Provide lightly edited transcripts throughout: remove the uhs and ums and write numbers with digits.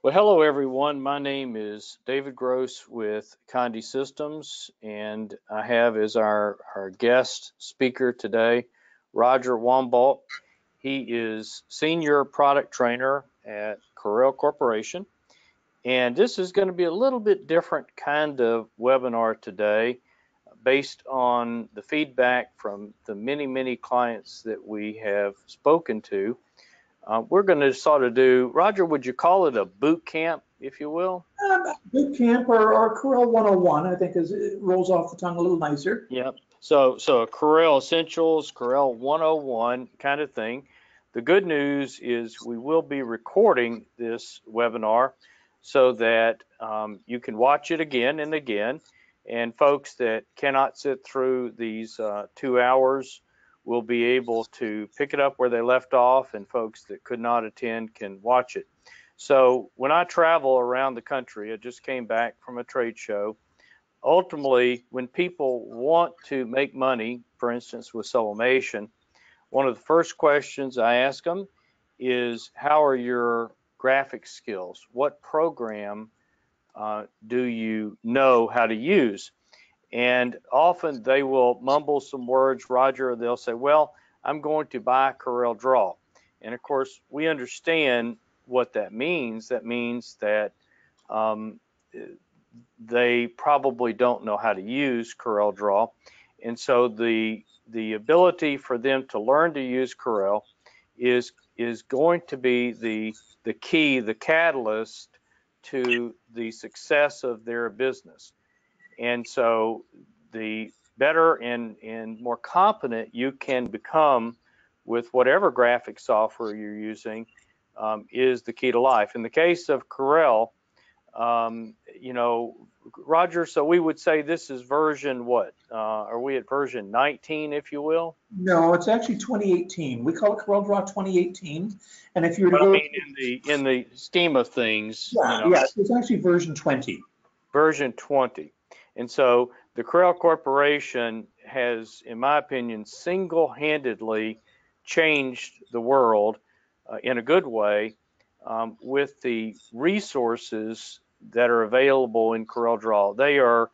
Well, hello everyone. My name is David Gross with Condé Systems, and I have as our guest speaker today, Roger Wambolt. He is Senior Product Trainer at Corel Corporation, and this is going to be a little bit different kind of webinar today based on the feedback from the many clients that we have spoken to. We're going to sort of do, Roger, would you call it a boot camp, if you will? Boot camp or Corel 101, I think it rolls off the tongue a little nicer. Yep. So a Corel Essentials, Corel 101 kind of thing. The good news is we will be recording this webinar so that you can watch it again and again. And folks that cannot sit through these 2 hours will be able to pick it up where they left off, and folks that could not attend can watch it. So when I travel around the country, I just came back from a trade show. Ultimately, when people want to make money, for instance, with sublimation, one of the first questions I ask them is, how are your graphic skills? What program do you know how to use? And often they will mumble some words, Roger, or they'll say, well, I'm going to buy CorelDraw. And of course, we understand what that means. That means that they probably don't know how to use CorelDraw. And so the ability for them to learn to use Corel is going to be the key, the catalyst to the success of their business. And so the better and more competent you can become with whatever graphic software you're using is the key to life. In the case of Corel, you know, Roger, so we would say this is version what? Are we at version 19, if you will? No, it's actually 2018. We call it CorelDraw 2018. And if you were to go, go, I mean, in the scheme of things, yeah, you know, it's actually version 20. Version 20. And so the Corel Corporation has, in my opinion, single-handedly changed the world in a good way with the resources that are available in CorelDraw. They are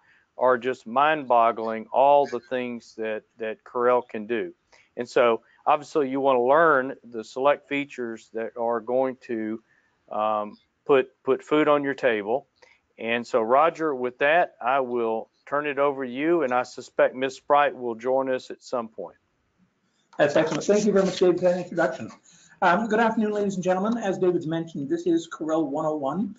just mind-boggling, all the things that Corel can do. And so obviously you want to learn the select features that are going to put food on your table. And so, Roger, with that, I will turn it over to you, and I suspect Ms. Sprite will join us at some point. That's excellent. Thank you very much, David, for that introduction. Good afternoon, ladies and gentlemen. As David's mentioned, this is Corel 101.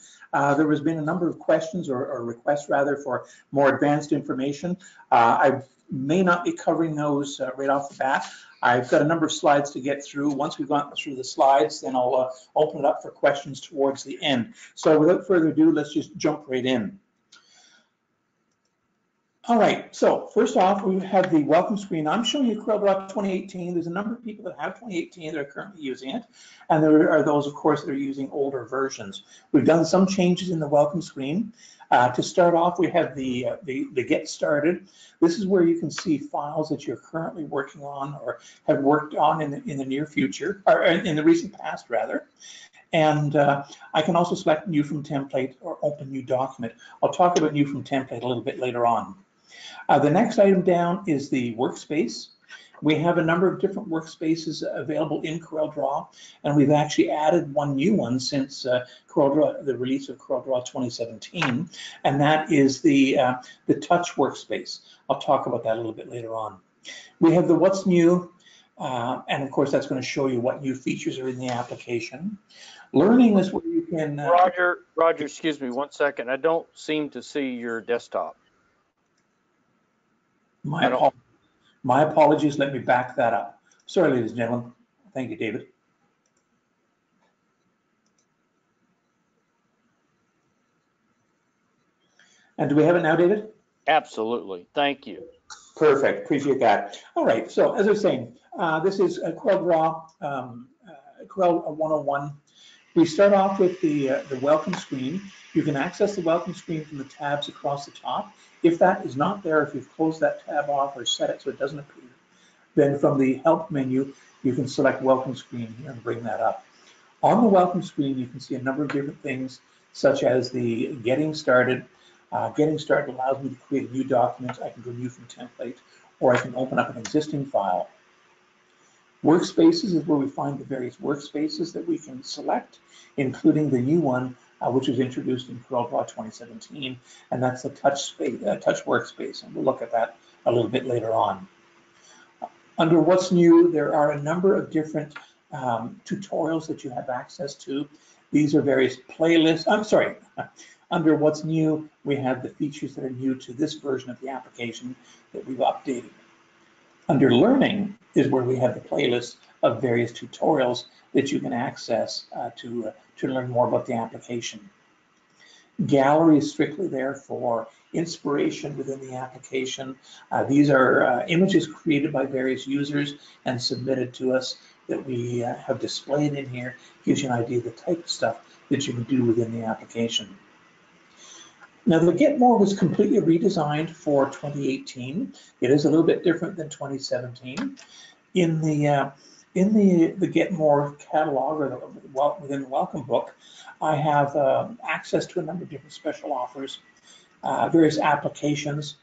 There has been a number of questions or requests, rather, for more advanced information. I may not be covering those right off the bat. I've got a number of slides to get through. Once we've gone through the slides, then I'll open it up for questions towards the end. So without further ado, let's just jump right in. All right, so first off, we have the welcome screen. I'm showing you CorelDraw 2018. There's a number of people that have 2018 that are currently using it, and there are those, of course, that are using older versions. We've done some changes in the welcome screen. To start off, we have the Get Started. This is where you can see files that you're currently working on or have worked on in the near future, or in the recent past, rather. And I can also select New from Template or Open New Document. I'll talk about New from Template a little bit later on. The next item down is the workspace. We have a number of different workspaces available in CorelDraw, and we've actually added one new one since CorelDraw, the release of CorelDraw 2017, and that is the Touch workspace. I'll talk about that a little bit later on. We have the What's New, and of course that's going to show you what new features are in the application. Learning is where you can... Roger, excuse me 1 second. I don't seem to see your desktop. My apologies, let me back that up. Sorry, ladies and gentlemen. Thank you, David. And do we have it now, David? Absolutely, thank you. Perfect, appreciate that. All right, so as I was saying, this is CorelDraw, Corel 101. We start off with the welcome screen. You can access the welcome screen from the tabs across the top. If that is not there, if you've closed that tab off or set it so it doesn't appear, then from the help menu, you can select welcome screen here and bring that up. On the welcome screen, you can see a number of different things such as the Getting Started. Getting Started allows me to create a new document. I can go new from template, or I can open up an existing file. Workspaces is where we find the various workspaces that we can select, including the new one, which was introduced in CorelDraw 2017, and that's the touch workspace, and we'll look at that a little bit later on. Under What's New, there are a number of different tutorials that you have access to. These are various playlists. I'm sorry. Under What's New, we have the features that are new to this version of the application that we've updated. Under Learning is where we have the playlist of various tutorials that you can access to learn more about the application. Gallery is strictly there for inspiration within the application. These are images created by various users and submitted to us that we have displayed in here. Gives you an idea of the type of stuff that you can do within the application. Now, the Get More was completely redesigned for 2018. It is a little bit different than 2017. In the Get More catalog, or within the Welcome Book, I have access to a number of different special offers, various applications,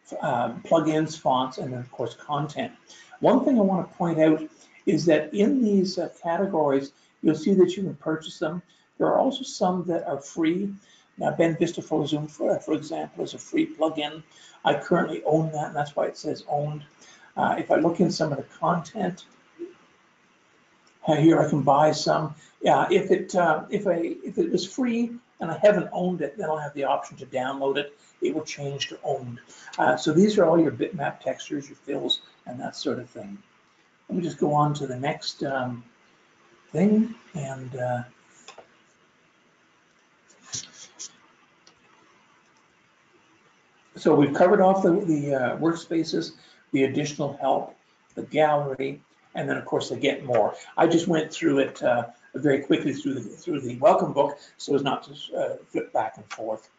plugins, fonts, and then, of course, content. One thing I want to point out is that in these categories, you'll see that you can purchase them. There are also some that are free. Now, Ben Vista for Zoom, for example, is a free plugin. I currently own that, and that's why it says owned. If I look in some of the content, here I can buy some. Yeah, if it was free and I haven't owned it, then I'll have the option to download it. It will change to owned. So these are all your bitmap textures, your fills, and that sort of thing. Let me just go on to the next thing, and so we've covered off the workspaces, the additional help, the gallery, and then of course the Get More. I just went through it very quickly through the Welcome Book, so as not to flip back and forth.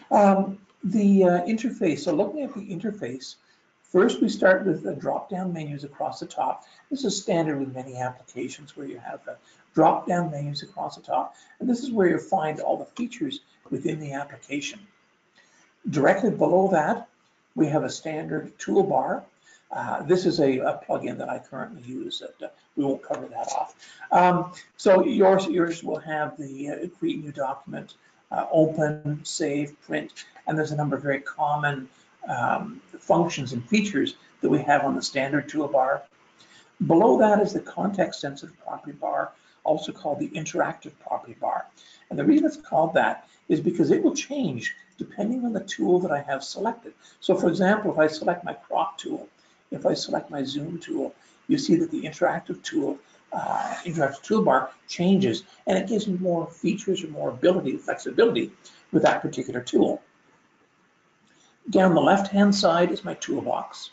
The interface. So looking at the interface, first we start with the drop-down menus across the top. This is standard with many applications where you have drop-down menus across the top, and this is where you'll find all the features within the application. Directly below that, we have a standard toolbar. This is a plugin that I currently use. We won't cover that off. So yours will have the create new document, open, save, print, and there's a number of very common functions and features that we have on the standard toolbar. Below that is the context-sensitive property bar, also called the interactive property bar. And the reason it's called that is because it will change depending on the tool that I have selected. So for example, if I select my crop tool, if I select my zoom tool, you see that the interactive toolbar changes, and it gives me more features or more flexibility with that particular tool. Down the left-hand side is my toolbox.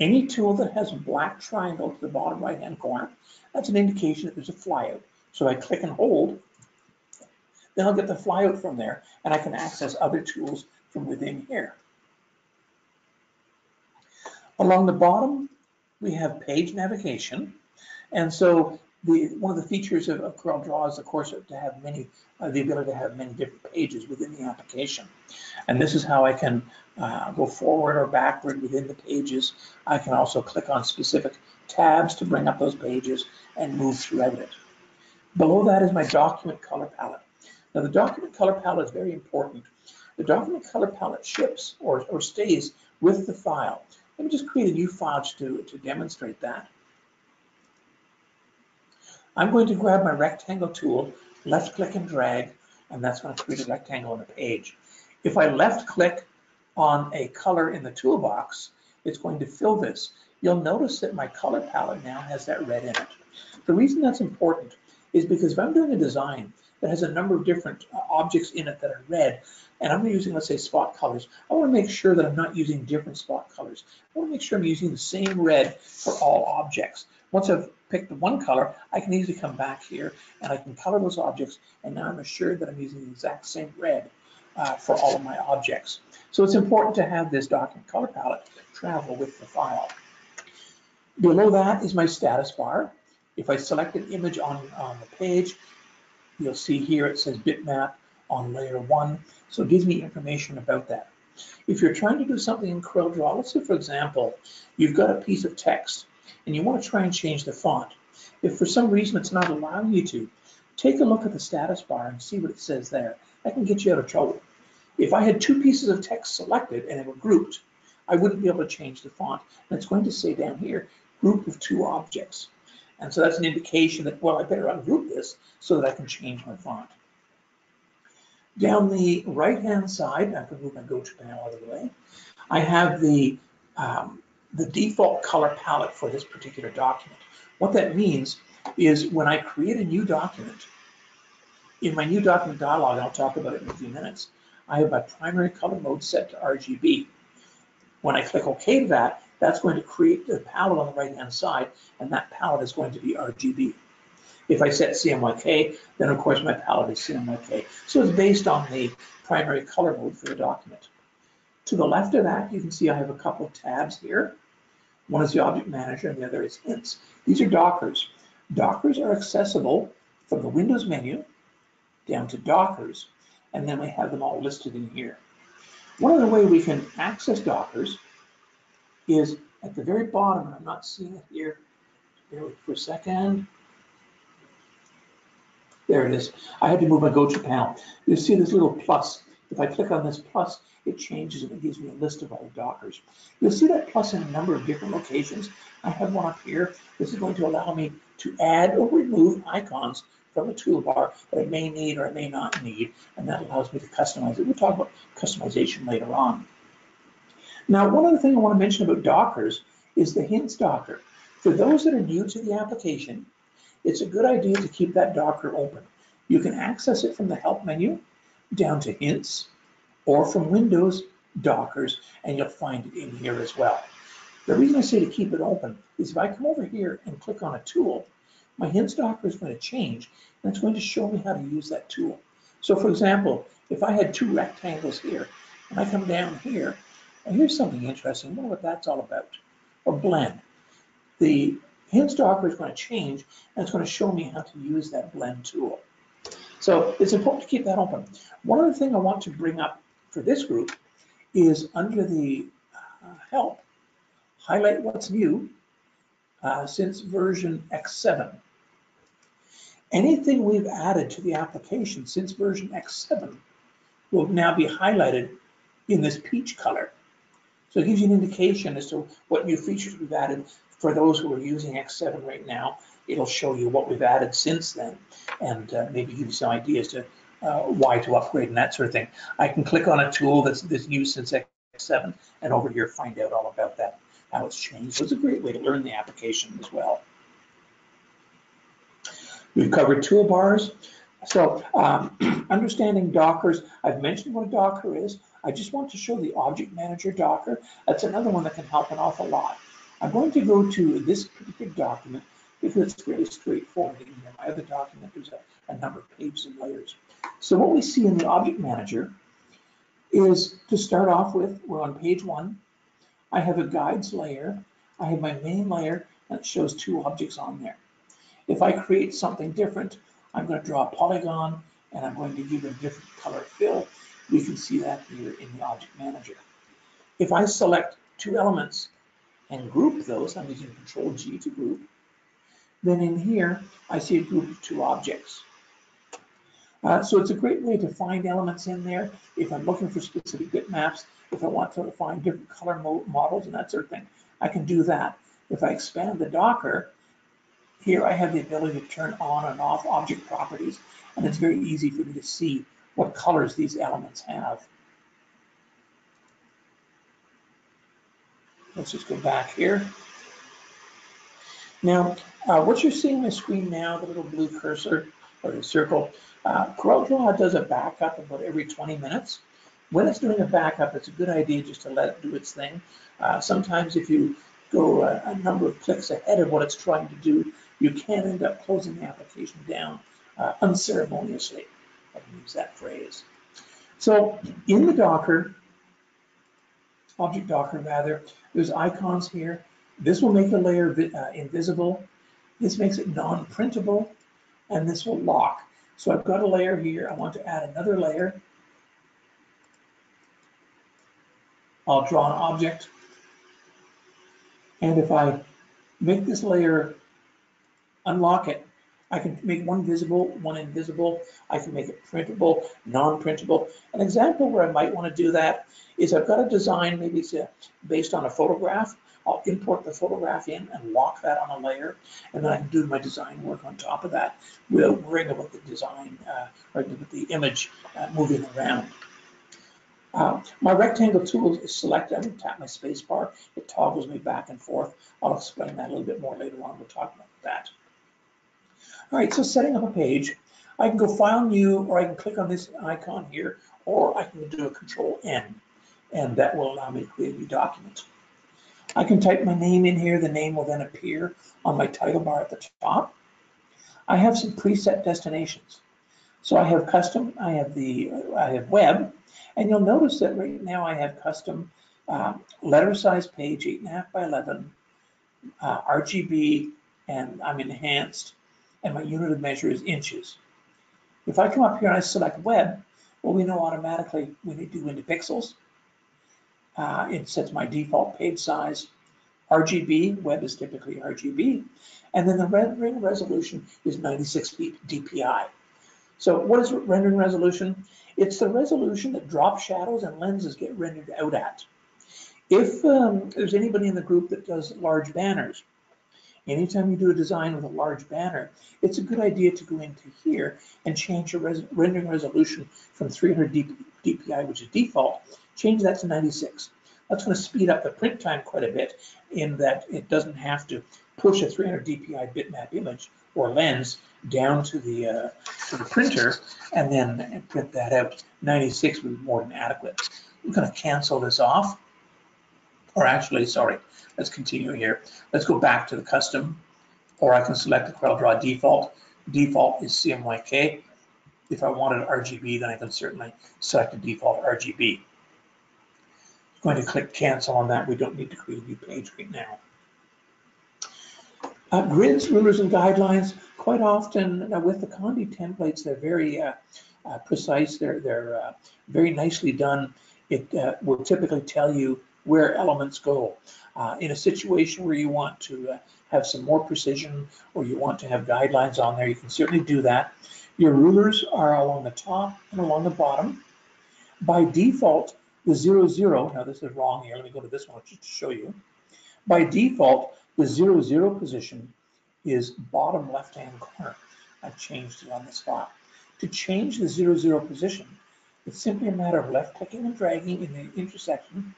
Any tool that has a black triangle to the bottom right-hand corner, that's an indication that there's a flyout. So I click and hold, then I'll get the flyout from there, and I can access other tools from within here. Along the bottom, we have page navigation. And so one of the features of CorelDraw is, of course, to have the ability to have many different pages within the application. And this is how I can go forward or backward within the pages. I can also click on specific tabs to bring up those pages and move throughout it. Below that is my document color palette. Now, the document color palette is very important. The document color palette ships or stays with the file. Let me just create a new file to demonstrate that. I'm going to grab my rectangle tool, left click and drag, and that's going to create a rectangle on the page. If I left click on a color in the toolbox, it's going to fill this. You'll notice that my color palette now has that red in it. The reason that's important is because if I'm doing a design that has a number of different objects in it that are red, and I'm using, let's say, spot colors, I want to make sure that I'm not using different spot colors. I want to make sure I'm using the same red for all objects. Once I've picked the one color, I can easily come back here and I can color those objects, and now I'm assured that I'm using the exact same red for all of my objects. So it's important to have this document color palette travel with the file. Below that is my status bar. If I select an image on the page, you'll see here it says bitmap on layer 1, so it gives me information about that. If you're trying to do something in CorelDRAW, let's say for example, you've got a piece of text and you want to try and change the font. If for some reason it's not allowing you to, take a look at the status bar and see what it says there. That can get you out of trouble. If I had two pieces of text selected and they were grouped, I wouldn't be able to change the font. And it's going to say down here, group of two objects. And so that's an indication that, well, I better ungroup this so that I can change my font. Down the right-hand side, I can move my go-to panel out of the way, I have the default color palette for this particular document. What that means is when I create a new document, in my new document dialog, and I'll talk about it in a few minutes, I have my primary color mode set to RGB. When I click OK to that, that's going to create the palette on the right-hand side, and that palette is going to be RGB. If I set CMYK, then of course my palette is CMYK. So it's based on the primary color mode for the document. To the left of that, you can see I have a couple of tabs here. One is the Object Manager and the other is Hints. These are Dockers. Dockers are accessible from the Windows menu down to Dockers, and then we have them all listed in here. One other way we can access Dockers is at the very bottom, and I'm not seeing it here. Bear with me for a second. There it is. I had to move my go-to panel. You see this little plus. If I click on this plus, it changes and it gives me a list of all the Dockers. You'll see that plus in a number of different locations. I have one up here. This is going to allow me to add or remove icons from a toolbar that I may need or I may not need, and that allows me to customize it. We'll talk about customization later on. Now, one other thing I want to mention about Dockers is the Hints Docker. For those that are new to the application, it's a good idea to keep that Docker open. You can access it from the Help menu down to Hints, or from Windows, Dockers, and you'll find it in here as well. The reason I say to keep it open is if I come over here and click on a tool, my Hints Docker is going to change, and it's going to show me how to use that tool. So for example, if I had two rectangles here, and I come down here, and here's something interesting, I wonder what that's all about, or blend. The Hints Docker is going to change, and it's going to show me how to use that blend tool. So it's important to keep that open. One other thing I want to bring up for this group is under the Help, highlight what's new since version X7. Anything we've added to the application since version X7 will now be highlighted in this peach color. So it gives you an indication as to what new features we've added. For those who are using X7 right now, it'll show you what we've added since then, and maybe give you some ideas to why to upgrade and that sort of thing. I can click on a tool that's new since X7, and over here find out all about that, how it's changed. So it's a great way to learn the application as well. We've covered toolbars. So understanding Dockers, I've mentioned what a Docker is. I just want to show the Object Manager Docker. That's another one that can help an awful lot. I'm going to go to this particular document because it's fairly straightforward in here. My other document, there's a number of pages and layers. So what we see in the Object Manager is, to start off with, we're on page 1. I have a guides layer. I have my main layer, and it shows two objects on there. If I create something different, I'm going to draw a polygon, and I'm going to give it a different color fill. We can see that here in the Object Manager. If I select two elements and group those, I'm using Control-G to group, then in here, I see a group of two objects. So it's a great way to find elements in there. If I'm looking for specific bitmaps, if I want to find different color models and that sort of thing, I can do that. If I expand the Docker, here I have the ability to turn on and off object properties, and it's very easy for me to see what colors these elements have. Let's just go back here. Now, what you're seeing on the screen now, the little blue cursor or the circle, CorelDRAW does a backup about every 20 minutes. When it's doing a backup, it's a good idea just to let it do its thing. Sometimes if you go a number of clicks ahead of what it's trying to do, you can end up closing the application down unceremoniously. I can use that phrase. So in the Docker, Object Docker rather, there's icons here. This will make a layer invisible. This makes it non-printable, and this will lock. So I've got a layer here. I want to add another layer. I'll draw an object. And if I make this layer, unlock it, I can make one visible, one invisible. I can make it printable, non-printable. An example where I might want to do that is I've got a design, maybe it's based on a photograph. I'll import the photograph in and lock that on a layer, and then I can do my design work on top of that without worrying about the design or the image moving around. My rectangle tool is selected. I'm going to tap my space bar. It toggles me back and forth. I'll explain that a little bit more later on. We'll talk about that. All right, so setting up a page, I can go File, New, or I can click on this icon here, or I can do a Control N, and that will allow me to create a new document. I can type my name in here. The name will then appear on my title bar at the top. I have some preset destinations. So I have custom, I have web, and you'll notice that right now I have custom letter size page, 8.5 by 11, RGB, and I'm enhanced, and my unit of measure is inches. If I come up here and I select web, well, we know automatically we need to go into pixels. It sets my default page size. RGB, web is typically RGB, and then the rendering resolution is 96 dpi. So what is rendering resolution? It's the resolution that drop shadows and lenses get rendered out at. If there's anybody in the group that does large banners, anytime you do a design with a large banner, it's a good idea to go into here and change your rendering resolution from 300 dpi, which is default, change that to 96. That's going to speed up the print time quite a bit in that it doesn't have to push a 300 dpi bitmap image or lens down to the printer and then print that out. 96 would be more than adequate. I'm going to cancel this off. Or actually, sorry, let's continue here. Let's go back to the custom, or I can select the CorelDraw default. Default is CMYK. If I wanted RGB, then I can certainly select the default RGB. I'm going to click cancel on that. We don't need to create a new page right now. Grids, rulers, and guidelines, quite often with the Condé templates, they're very precise. They're very nicely done. It will typically tell you where elements go. In a situation where you want to have some more precision or you want to have guidelines on there, you can certainly do that. Your rulers are along the top and along the bottom. By default, the 0, 0, now this is wrong here, let me go to this one just to show you. By default, the 0, 0 position is bottom left-hand corner. I've changed it on the spot. To change the 0, 0 position, it's simply a matter of left-clicking and dragging in the intersection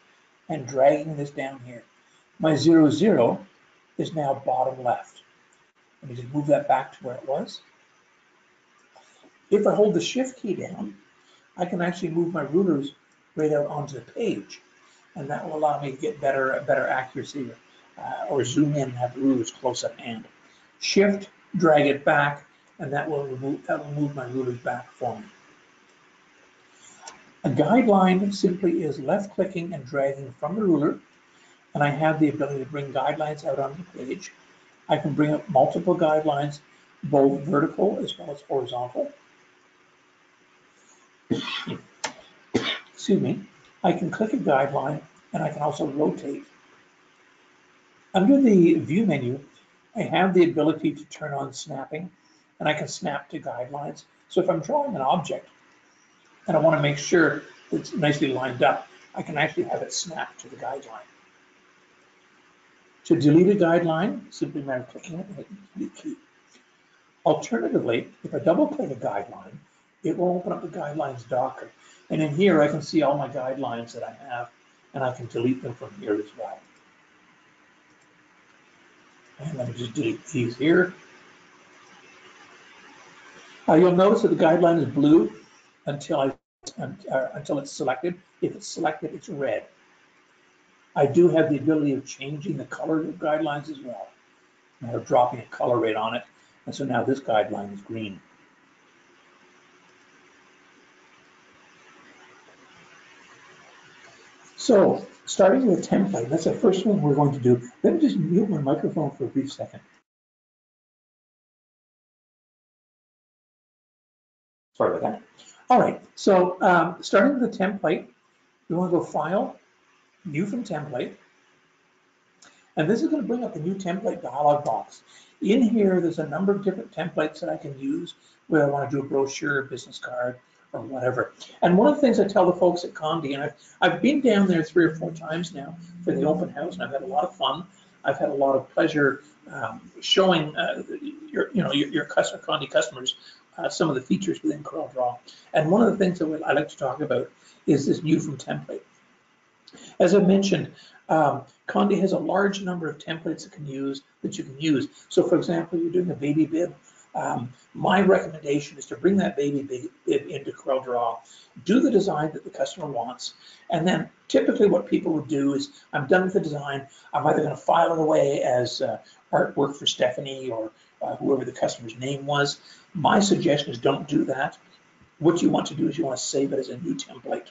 and dragging this down here. My 0, 0 is now bottom left. Let me just move that back to where it was. If I hold the Shift key down, I can actually move my rulers right out onto the page, and that will allow me to get better accuracy or zoom in and have the rulers close at hand. Shift, drag it back, and that will move my rulers back for me. A guideline simply is left-clicking and dragging from the ruler, and I have the ability to bring guidelines out on the page. I can bring up multiple guidelines, both vertical as well as horizontal. Excuse me. I can click a guideline, and I can also rotate. Under the View menu, I have the ability to turn on snapping, and I can snap to guidelines. So if I'm drawing an object, and I want to make sure it's nicely lined up, I can actually have it snap to the guideline. To delete a guideline, simply matter of clicking it and hitting the delete key. Alternatively, if I double click a guideline, it will open up the guidelines docker. And in here, I can see all my guidelines that I have, and I can delete them from here as well. And let me just delete these here. You'll notice that the guideline is blue until it's selected. If it's selected, it's red. I do have the ability of changing the color of guidelines as well. Or dropping a color rate on it. And so now this guideline is green. So starting with a template, that's the first one we're going to do. Let me just mute my microphone for a brief second. Sorry about that. All right, so starting with the template, we want to go File, New from Template, and this is going to bring up the new template dialog box. In here, there's a number of different templates that I can use whether I want to do a brochure, business card, or whatever. And one of the things I tell the folks at Condé, and I've been down there 3 or 4 times now for the open house, and I've had a lot of fun. I've had a lot of pleasure showing your customer, Condé customers some of the features within CorelDraw. And one of the things that I like to talk about is this new from template. As I mentioned, Condé has a large number of templates that you can use. So for example, you're doing a baby bib. My recommendation is to bring that baby bib into CorelDraw, do the design that the customer wants, and then typically what people would do is, I'm done with the design, I'm either going to file it away as artwork for Stephanie or whoever the customer's name was. My suggestion is don't do that. What you want to do is you want to save it as a new template.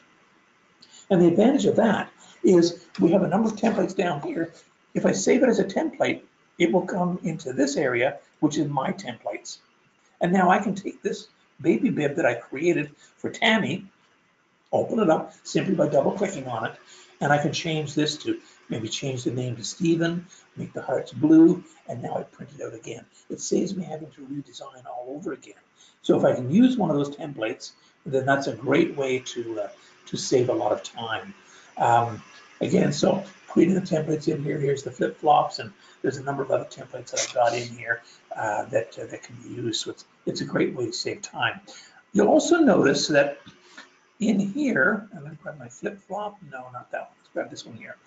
And the advantage of that is we have a number of templates down here. If I save it as a template, it will come into this area, which is my templates. And now I can take this baby bib that I created for Tammy, open it up simply by double clicking on it, and I can change this to maybe change the name to Stephen, make the hearts blue, and now I print it out again. It saves me having to redesign all over again. So if I can use one of those templates, then that's a great way to save a lot of time. Again, so creating the templates in here, here's the flip-flops, and there's a number of other templates that I've got in here that can be used. So it's a great way to save time. You'll also notice that in here, I'm going to grab my flip-flop. No, not that one. Let's grab this one here.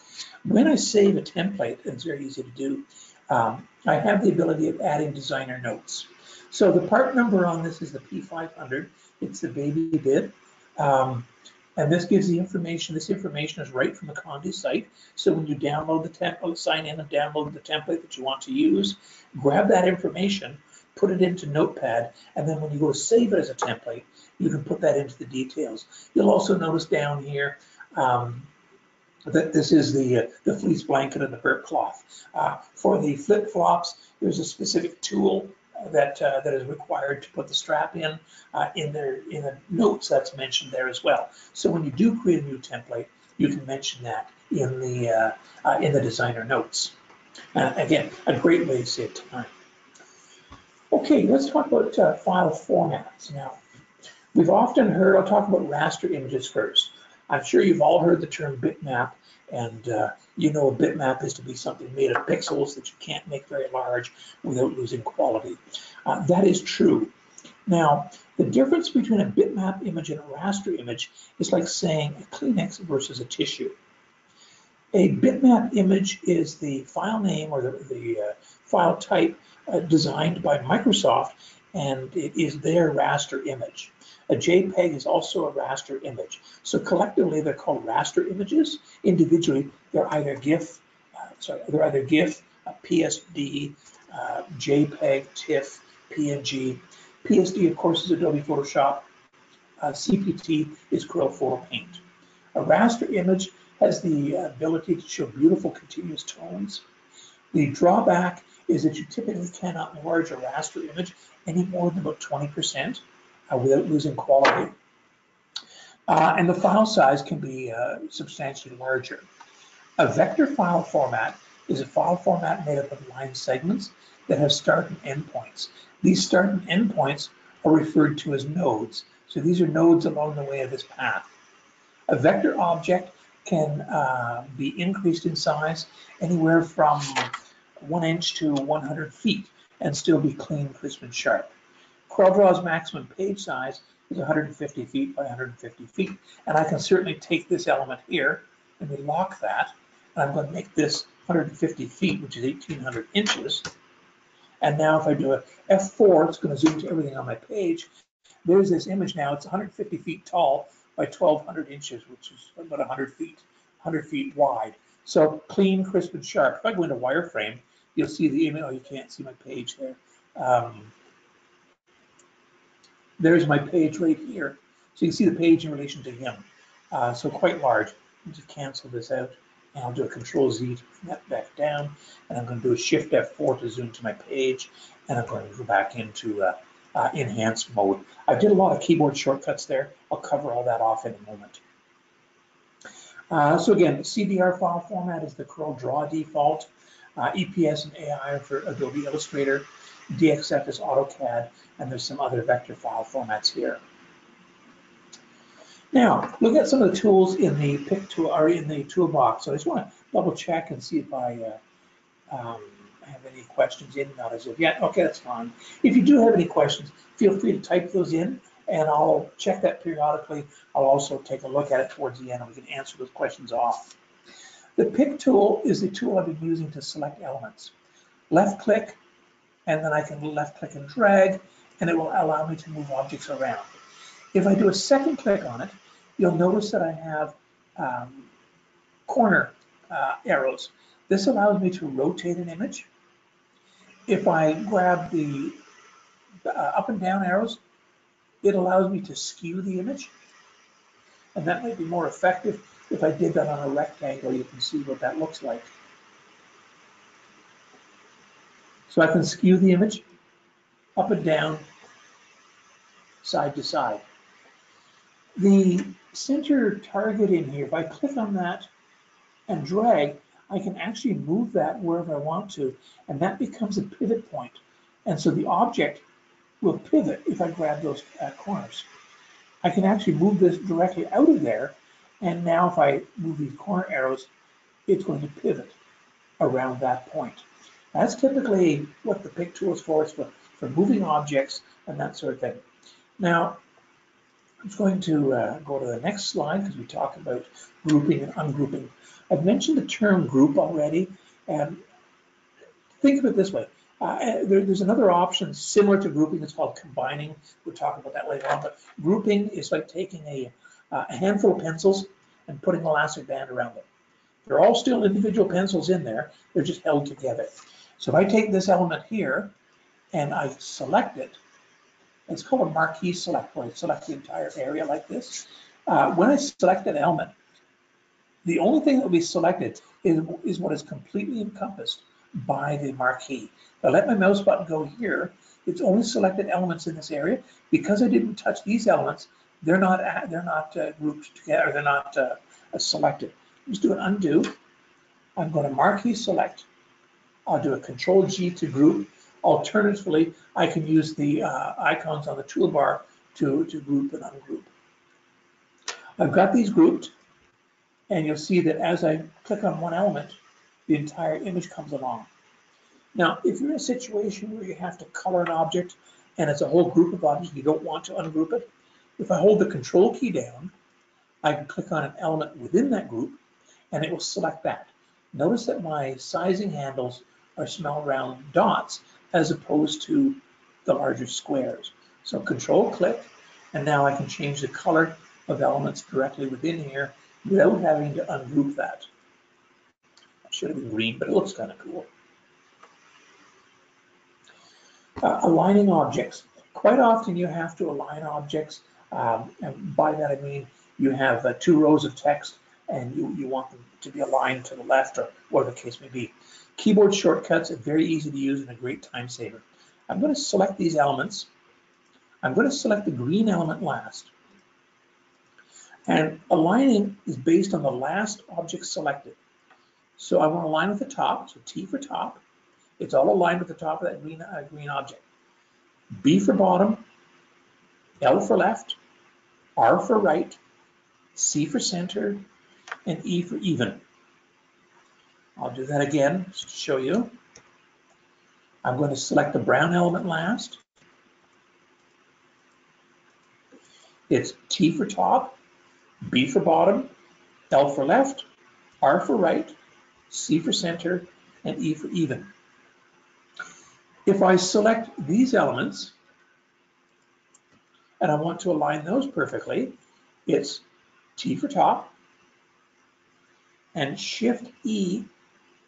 When I save a template, and it's very easy to do, I have the ability of adding designer notes. So the part number on this is the P500. It's the baby bib. And this gives the information. This information is right from the Condé site. So when you download the template, sign in and download the template that you want to use, grab that information, put it into Notepad, and then when you go to save it as a template, you can put that into the details. You'll also notice down here that this is the fleece blanket and the burp cloth. For the flip-flops, there's a specific tool that is required to put the strap in the notes that's mentioned there as well. So when you do create a new template, you can mention that in the designer notes. Again, a great way to save time. Okay, let's talk about file formats now. We've often heard, I'll talk about raster images first. I'm sure you've all heard the term bitmap, and you know a bitmap is to be something made of pixels that you can't make very large without losing quality. That is true. Now, the difference between a bitmap image and a raster image is like saying a Kleenex versus a tissue. A bitmap image is the file name or the file type designed by Microsoft, and it is their raster image. A JPEG is also a raster image. So collectively, they're called raster images. Individually, they're either GIF, PSD, JPEG, TIFF, PNG. PSD, of course, is Adobe Photoshop. CPT is Corel Photo Paint. A raster image has the ability to show beautiful continuous tones. The drawback is that you typically cannot enlarge a raster image any more than about 20% without losing quality. And the file size can be substantially larger. A vector file format is a file format made up of line segments that have start and end points. These start and end points are referred to as nodes. So these are nodes along the way of this path. A vector object can be increased in size anywhere from 1 inch to 100 feet and still be clean, crisp, and sharp. CorelDraw's maximum page size is 150 feet by 150 feet. And I can certainly take this element here and we lock that. And I'm going to make this 150 feet, which is 1,800 inches. And now if I do a F4, it's going to zoom to everything on my page. There's this image now. It's 150 feet tall by 1,200 inches, which is about 100 feet wide. So clean, crisp, and sharp. If I go into wireframe, you'll see the image. Oh, you can't see my page there. There's my page right here. So you can see the page in relation to him. So quite large. I'll just cancel this out. And I'll do a Control-Z to bring that back down. And I'm going to do a Shift F4 to zoom to my page. And I'm going to go back into enhance mode. I did a lot of keyboard shortcuts there. I'll cover all that off in a moment. So again, CDR file format is the CorelDraw default. EPS and AI are for Adobe Illustrator. DXF is AutoCAD, and there's some other vector file formats here. Now, look at some of the tools in the pick tool or in the toolbox. So I just want to double check and see if I have any questions in, not as of yet. Okay, that's fine. If you do have any questions, feel free to type those in, and I'll check that periodically. I'll also take a look at it towards the end, and we can answer those questions off. The pick tool is the tool I've been using to select elements. Left click, and then I can left click and drag, and it will allow me to move objects around. If I do a second click on it, you'll notice that I have corner arrows. This allows me to rotate an image. If I grab the up and down arrows, it allows me to skew the image. And that might be more effective if I did that on a rectangle. You can see what that looks like. So I can skew the image up and down, side to side. The center target in here, if I click on that and drag, I can actually move that wherever I want to, and that becomes a pivot point. And so the object will pivot if I grab those corners. I can actually move this directly out of there, and now if I move these corner arrows, it's going to pivot around that point. That's typically what the pick tool is for. It's for moving objects and that sort of thing. Now, I'm going to go to the next slide because we talk about grouping and ungrouping. I've mentioned the term group already, and think of it this way. There's another option similar to grouping. It's called combining. We'll talk about that later on, but grouping is like taking a handful of pencils and putting an elastic band around them. They're all still individual pencils in there. They're just held together. So if I take this element here and I select it, it's called a marquee select, where I select the entire area like this. When I select that element, the only thing that will be selected is what is completely encompassed by the marquee. If I let my mouse button go here, it's only selected elements in this area. Because I didn't touch these elements, they're not grouped together. They're not selected. Just do an undo. I'm going to marquee select. I'll do a Control G to group. Alternatively, I can use the icons on the toolbar to group and ungroup. I've got these grouped, and you'll see that as I click on one element, the entire image comes along. Now, if you're in a situation where you have to color an object and it's a whole group of objects, you don't want to ungroup it, if I hold the Control key down, I can click on an element within that group, and it will select that. Notice that my sizing handles are small round dots as opposed to the larger squares. So Control click, and now I can change the color of elements directly within here without having to ungroup that. It should have been green, but it looks kind of cool. Aligning objects. Quite often you have to align objects, and by that I mean you have two rows of text and you want them to be aligned to the left or whatever the case may be. Keyboard shortcuts are very easy to use and a great time saver. I'm going to select these elements. I'm going to select the green element last. And aligning is based on the last object selected. So I want to align with the top, so T for top. It's all aligned with the top of that green object. B for bottom, L for left, R for right, C for center, and E for even. I'll do that again just to show you. I'm going to select the brown element last. It's T for top, B for bottom, L for left, R for right, C for center, and E for even. If I select these elements and I want to align those perfectly, it's T for top, and Shift E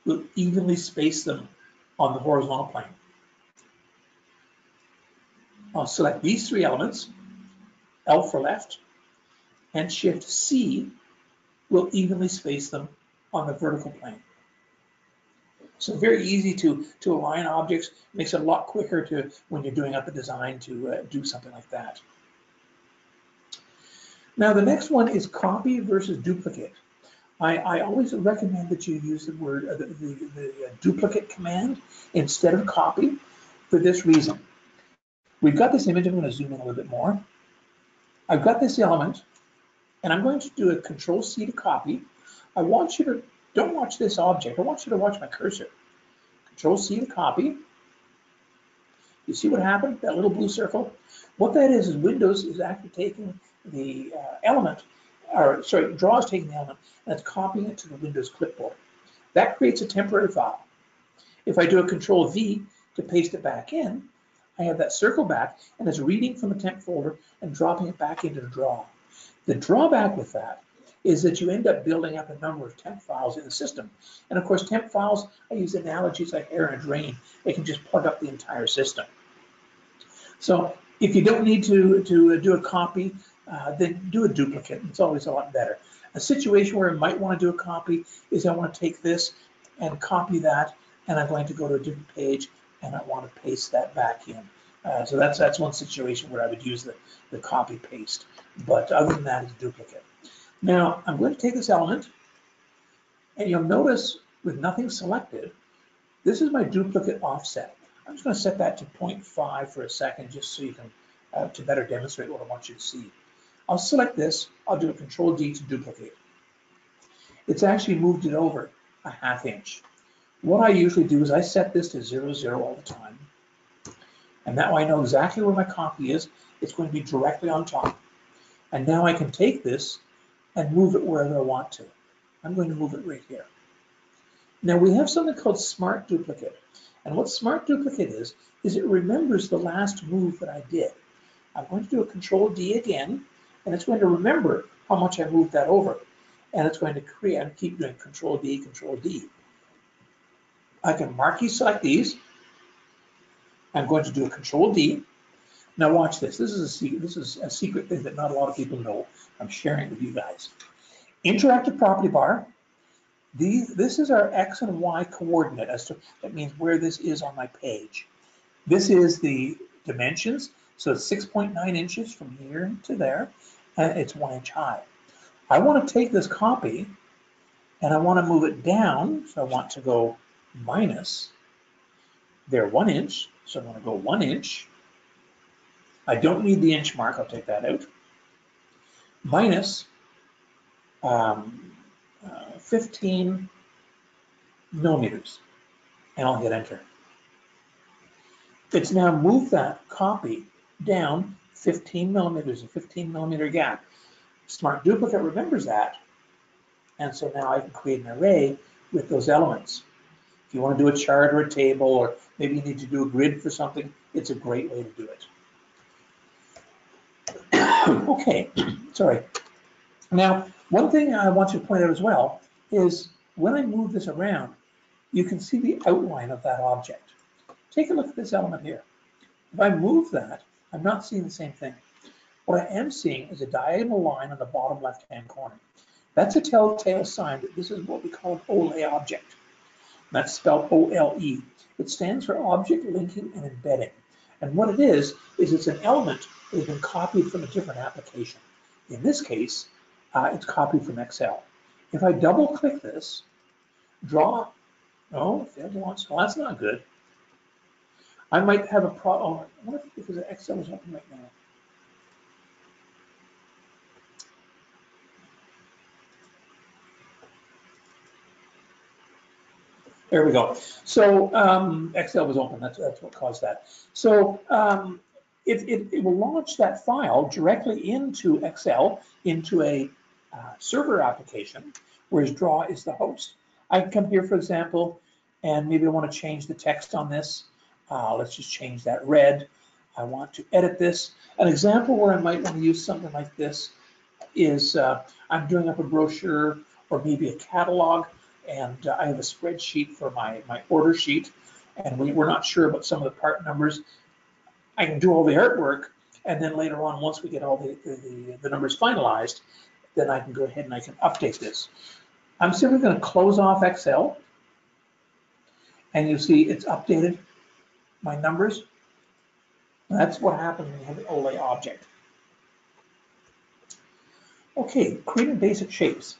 will evenly space them on the horizontal plane. I'll select these three elements, L for left, and Shift C will evenly space them on the vertical plane. So very easy to align objects, makes it a lot quicker to when you're doing up a design to do something like that. Now the next one is copy versus duplicate. I always recommend that you use the word the duplicate command instead of copy for this reason. We've got this image. I'm going to zoom in a little bit more. I've got this element, and I'm going to do a Control C to copy. I want you to don't watch this object. I want you to watch my cursor. Control C to copy. You see what happened? That little blue circle. What that is Windows is actually taking the element, or sorry, Draw is taking the element and it's copying it to the Windows clipboard. That creates a temporary file. If I do a Control V to paste it back in, I have that circle back and it's reading from the temp folder and dropping it back into the Draw. The drawback with that is that you end up building up a number of temp files in the system. And of course, temp files, I use analogies like air and drain. They can just plug up the entire system. So if you don't need to do a copy, then do a duplicate. It's always a lot better. A situation where I might want to do a copy is I want to take this and copy that, and I'm going to go to a different page, and I want to paste that back in. So that's one situation where I would use the copy paste. But other than that, it's duplicate. Now, I'm going to take this element, and you'll notice with nothing selected, this is my duplicate offset. I'm just going to set that to 0.5 for a second, just so you can, to better demonstrate what I want you to see. I'll select this, I'll do a Control D to duplicate. It's actually moved it over a ½ inch. What I usually do is I set this to 0, 0 all the time. And that way I know exactly where my copy is. It's going to be directly on top. And now I can take this and move it wherever I want to. I'm going to move it right here. Now we have something called Smart Duplicate. And what Smart Duplicate is it remembers the last move that I did. I'm going to do a Control D again, and it's going to remember how much I moved that over. And it's going to create, and keep doing Control D, Control D. I can marquee select these. I'm going to do a Control D. Now watch this. This is a secret thing that not a lot of people know. I'm sharing it with you guys. Interactive property bar. This is our X and Y coordinate. That means where this is on my page. This is the dimensions. So it's 6.9 inches from here to there, and it's 1 inch high. I want to take this copy and I want to move it down. So I want to go minus. They're 1 inch. So I want to go 1 inch. I don't need the inch mark. I'll take that out. Minus 15 millimeters. And I'll hit enter. It's now moved that copy down 15 millimeters, a 15 millimeter gap. Smart Duplicate remembers that. And so now I can create an array with those elements. If you want to do a chart or a table, or maybe you need to do a grid for something, it's a great way to do it. Okay, sorry. Now, one thing I want you to point out as well is when I move this around, you can see the outline of that object. Take a look at this element here. If I move that, I'm not seeing the same thing. What I am seeing is a diagonal line on the bottom left-hand corner. That's a telltale sign that this is what we call an OLE object. That's spelled O-L-E. It stands for Object Linking and Embedding. And what it is it's an element that has been copied from a different application. In this case, it's copied from Excel. If I double-click this, draw, oh, failed to launch. Well, that's not good. I might have a problem. Oh, I wonder if because Excel is open right now. There we go. So Excel was open. That's what caused that. So it will launch that file directly into Excel, into a server application, whereas Draw is the host. I can come here, for example, and maybe I want to change the text on this. Let's just change that red. I want to edit this. An example where I might want to use something like this is I'm doing up a brochure or maybe a catalog, and I have a spreadsheet for my order sheet, and we're not sure about some of the part numbers. I can do all the artwork, and then later on, once we get all the numbers finalized, then I can go ahead and I can update this. I'm simply going to close off Excel. And you see it's updated my numbers. And that's what happens when you have an overlay object. Okay, creating basic shapes.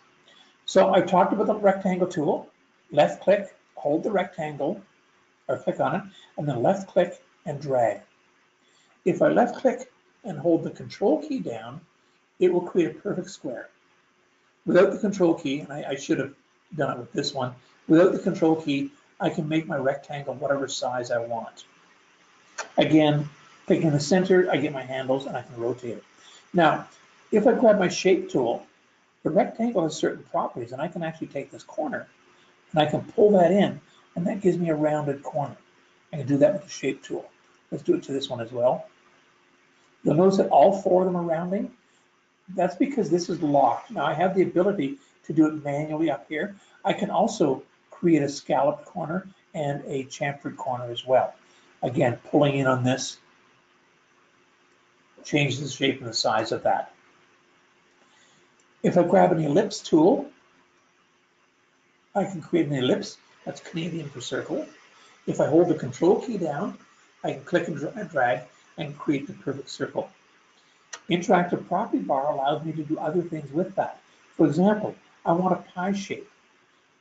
So I talked about the rectangle tool. Left click, hold the rectangle, or click on it, and then left click and drag. If I left click and hold the control key down, it will create a perfect square. Without the control key, and I should have done it with this one, without the control key, I can make my rectangle whatever size I want. Again, clicking the center, I get my handles and I can rotate it. Now, if I grab my shape tool, the rectangle has certain properties, and I can actually take this corner and I can pull that in, and that gives me a rounded corner. I can do that with the shape tool. Let's do it to this one as well. You'll notice that all four of them are rounding. That's because this is locked. Now I have the ability to do it manually up here. I can also create a scalloped corner and a chamfered corner as well. Again, pulling in on this changes the shape and the size of that. If I grab an ellipse tool, I can create an ellipse. That's Canadian for circle. If I hold the control key down, I can click and drag and create the perfect circle. Interactive property bar allows me to do other things with that. For example, I want a pie shape.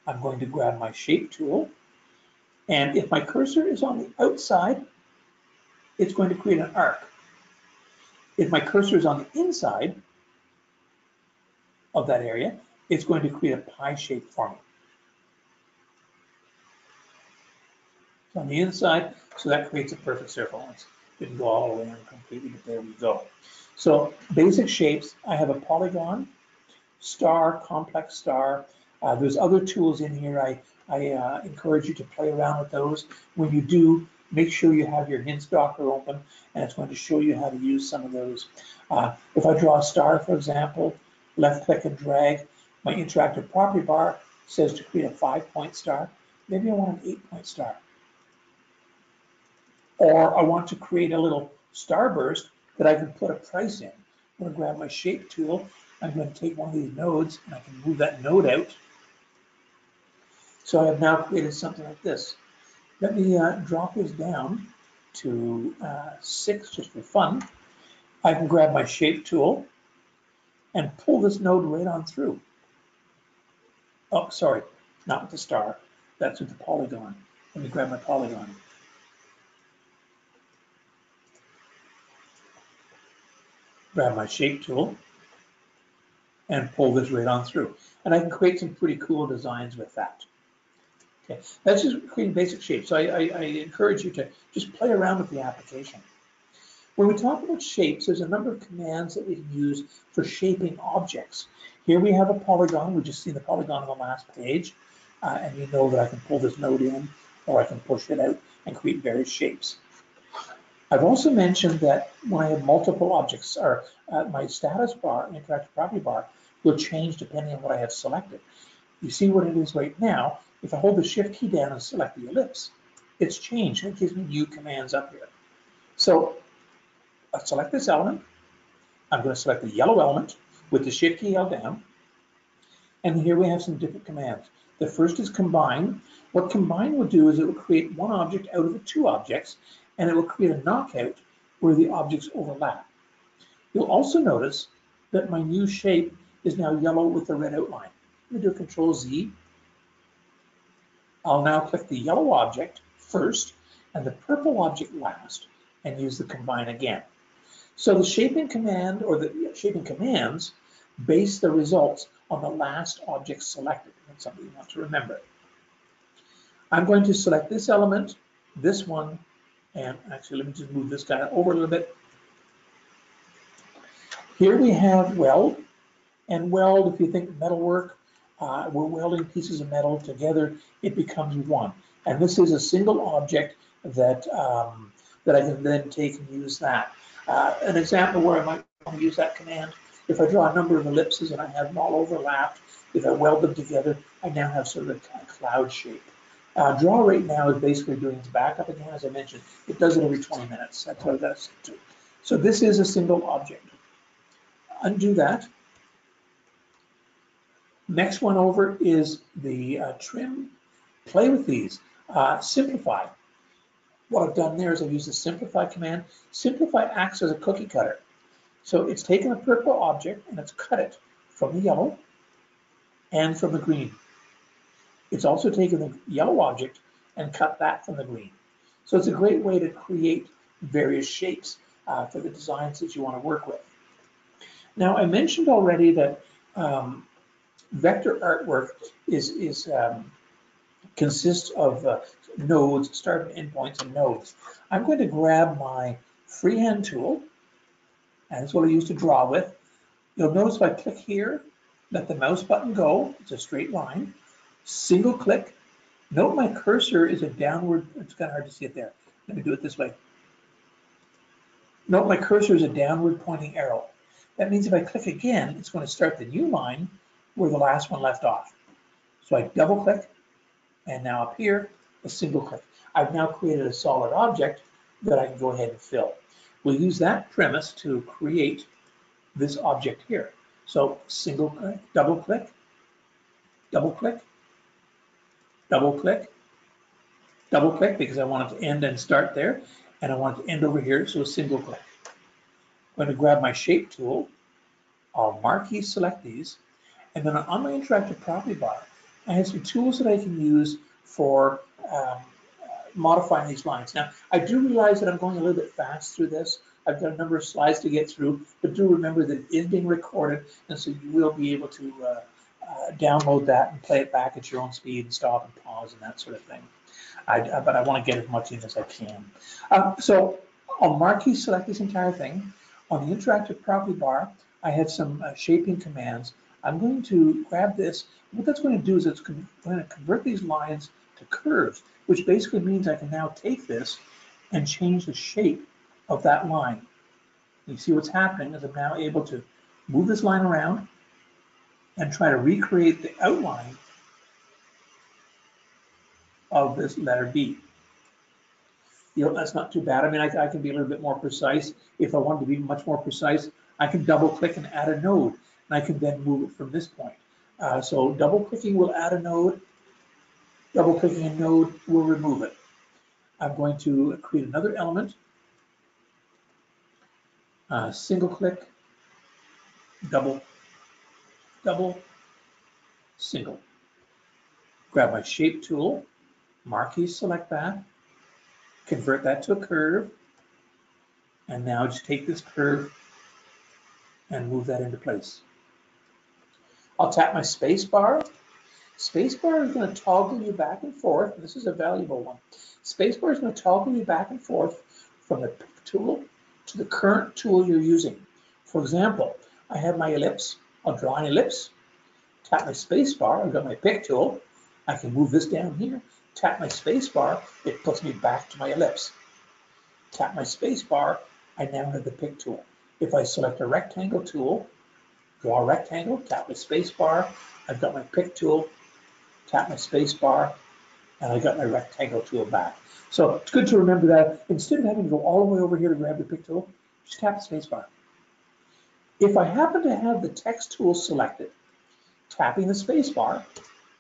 I'm going to grab my shape tool, and if my cursor is on the outside, it's going to create an arc. If my cursor is on the inside of that area, it's going to create a pie shape for me. It's on the inside, so that creates a perfect circle. It didn't go all the way around completely, but there we go. So basic shapes, I have a polygon, star, complex star. There's other tools in here. I encourage you to play around with those. When you do, make sure you have your hints docker open, and it's going to show you how to use some of those. If I draw a star, for example, left click and drag, my interactive property bar says to create a 5-point star. Maybe I want an 8-point star. Or I want to create a little starburst that I can put a price in. I'm going to grab my shape tool. I'm going to take one of these nodes and I can move that node out. So I have now created something like this. Let me drop this down to 6 just for fun. I can grab my shape tool and pull this node right on through. Oh, sorry, not with the star. That's with the polygon. Let me grab my polygon. Grab my shape tool and pull this right on through. And I can create some pretty cool designs with that. Okay, that's just creating basic shapes. So I encourage you to just play around with the application. When we talk about shapes, there's a number of commands that we can use for shaping objects. Here we have a polygon. We just seen the polygon on the last page. And you know that I can pull this node in, or I can push it out and create various shapes. I've also mentioned that when I have multiple objects, or my status bar, interactive property bar, will change depending on what I have selected. You see what it is right now. If I hold the shift key down and select the ellipse, it's changed. It gives me new commands up here. So I'll select this element. I'm going to select the yellow element with the shift key held down. And here we have some different commands. The first is combine. What combine will do is it will create one object out of the two objects, and it will create a knockout where the objects overlap. You'll also notice that my new shape is now yellow with the red outline. Let me do a Control Z. I'll now click the yellow object first and the purple object last and use the combine again. So the shaping command, or the shaping commands, base the results on the last object selected. That's something you want to remember. I'm going to select this element, this one, and actually let me just move this guy over a little bit. Here we have weld, and weld, if you think metalwork, we're welding pieces of metal together, it becomes one. And this is a single object that, that I can then take and use that. An example where I might want to use that command, if I draw a number of ellipses and I have them all overlapped, if I weld them together, I now have sort of a cloud shape. Draw right now is basically doing its backup again, as I mentioned. It does it every 20 minutes. That's what that's to. So this is a single object. Undo that. Next one over is the trim. Play with these. Simplify. What I've done there is I've used the simplify command. Simplify acts as a cookie cutter. So it's taken a purple object and it's cut it from the yellow and from the green. It's also taken the yellow object and cut that from the green. So it's a great way to create various shapes for the designs that you want to work with. Now, I mentioned already that vector artwork consists of nodes, start and endpoints, and nodes. I'm going to grab my freehand tool, and that's what I use to draw with. You'll notice if I click here, let the mouse button go, it's a straight line, single click. Note my cursor is a downward, it's kind of hard to see it there. Let me do it this way. Note my cursor is a downward pointing arrow. That means if I click again, it's going to start the new line where the last one left off. So I double click, and now up here, a single click. I've now created a solid object that I can go ahead and fill. We'll use that premise to create this object here. So single click, double click, double click, double click, double click, because I want it to end and start there, and I want it to end over here, so a single click. I'm going to grab my shape tool, I'll marquee select these, and then on my interactive property bar, I have some tools that I can use for modifying these lines. Now, I do realize that I'm going a little bit fast through this. I've got a number of slides to get through, but do remember that it is being recorded, and so you will be able to download that and play it back at your own speed and stop and pause and that sort of thing. But I want to get as much in as I can. So I'll marquee select this entire thing. On the interactive property bar, I have some shaping commands. I'm going to grab this. What that's going to do is it's going to convert these lines to curves, which basically means I can now take this and change the shape of that line. You see what's happening is I'm now able to move this line around and try to recreate the outline of this letter B. You know, that's not too bad. I mean, I can be a little bit more precise. If I wanted to be much more precise, I can double click and add a node, and I can then move it from this point. So double clicking will add a node, double clicking a node will remove it. I'm going to create another element, single click, double, double, single. Grab my shape tool, marquee select that, convert that to a curve, and now just take this curve and move that into place. I'll tap my space bar. Space bar is going to toggle you back and forth. This is a valuable one. Space bar is going to toggle you back and forth from the pick tool to the current tool you're using. For example, I have my ellipse. I'll draw an ellipse. Tap my space bar. I've got my pick tool. I can move this down here. Tap my space bar. It puts me back to my ellipse. Tap my space bar. I now have the pick tool. If I select a rectangle tool, draw a rectangle, tap my space bar. I've got my pick tool. Tap my space bar, and I got my rectangle tool back. So it's good to remember that instead of having to go all the way over here to grab the pick tool, just tap the space bar. If I happen to have the text tool selected, tapping the space bar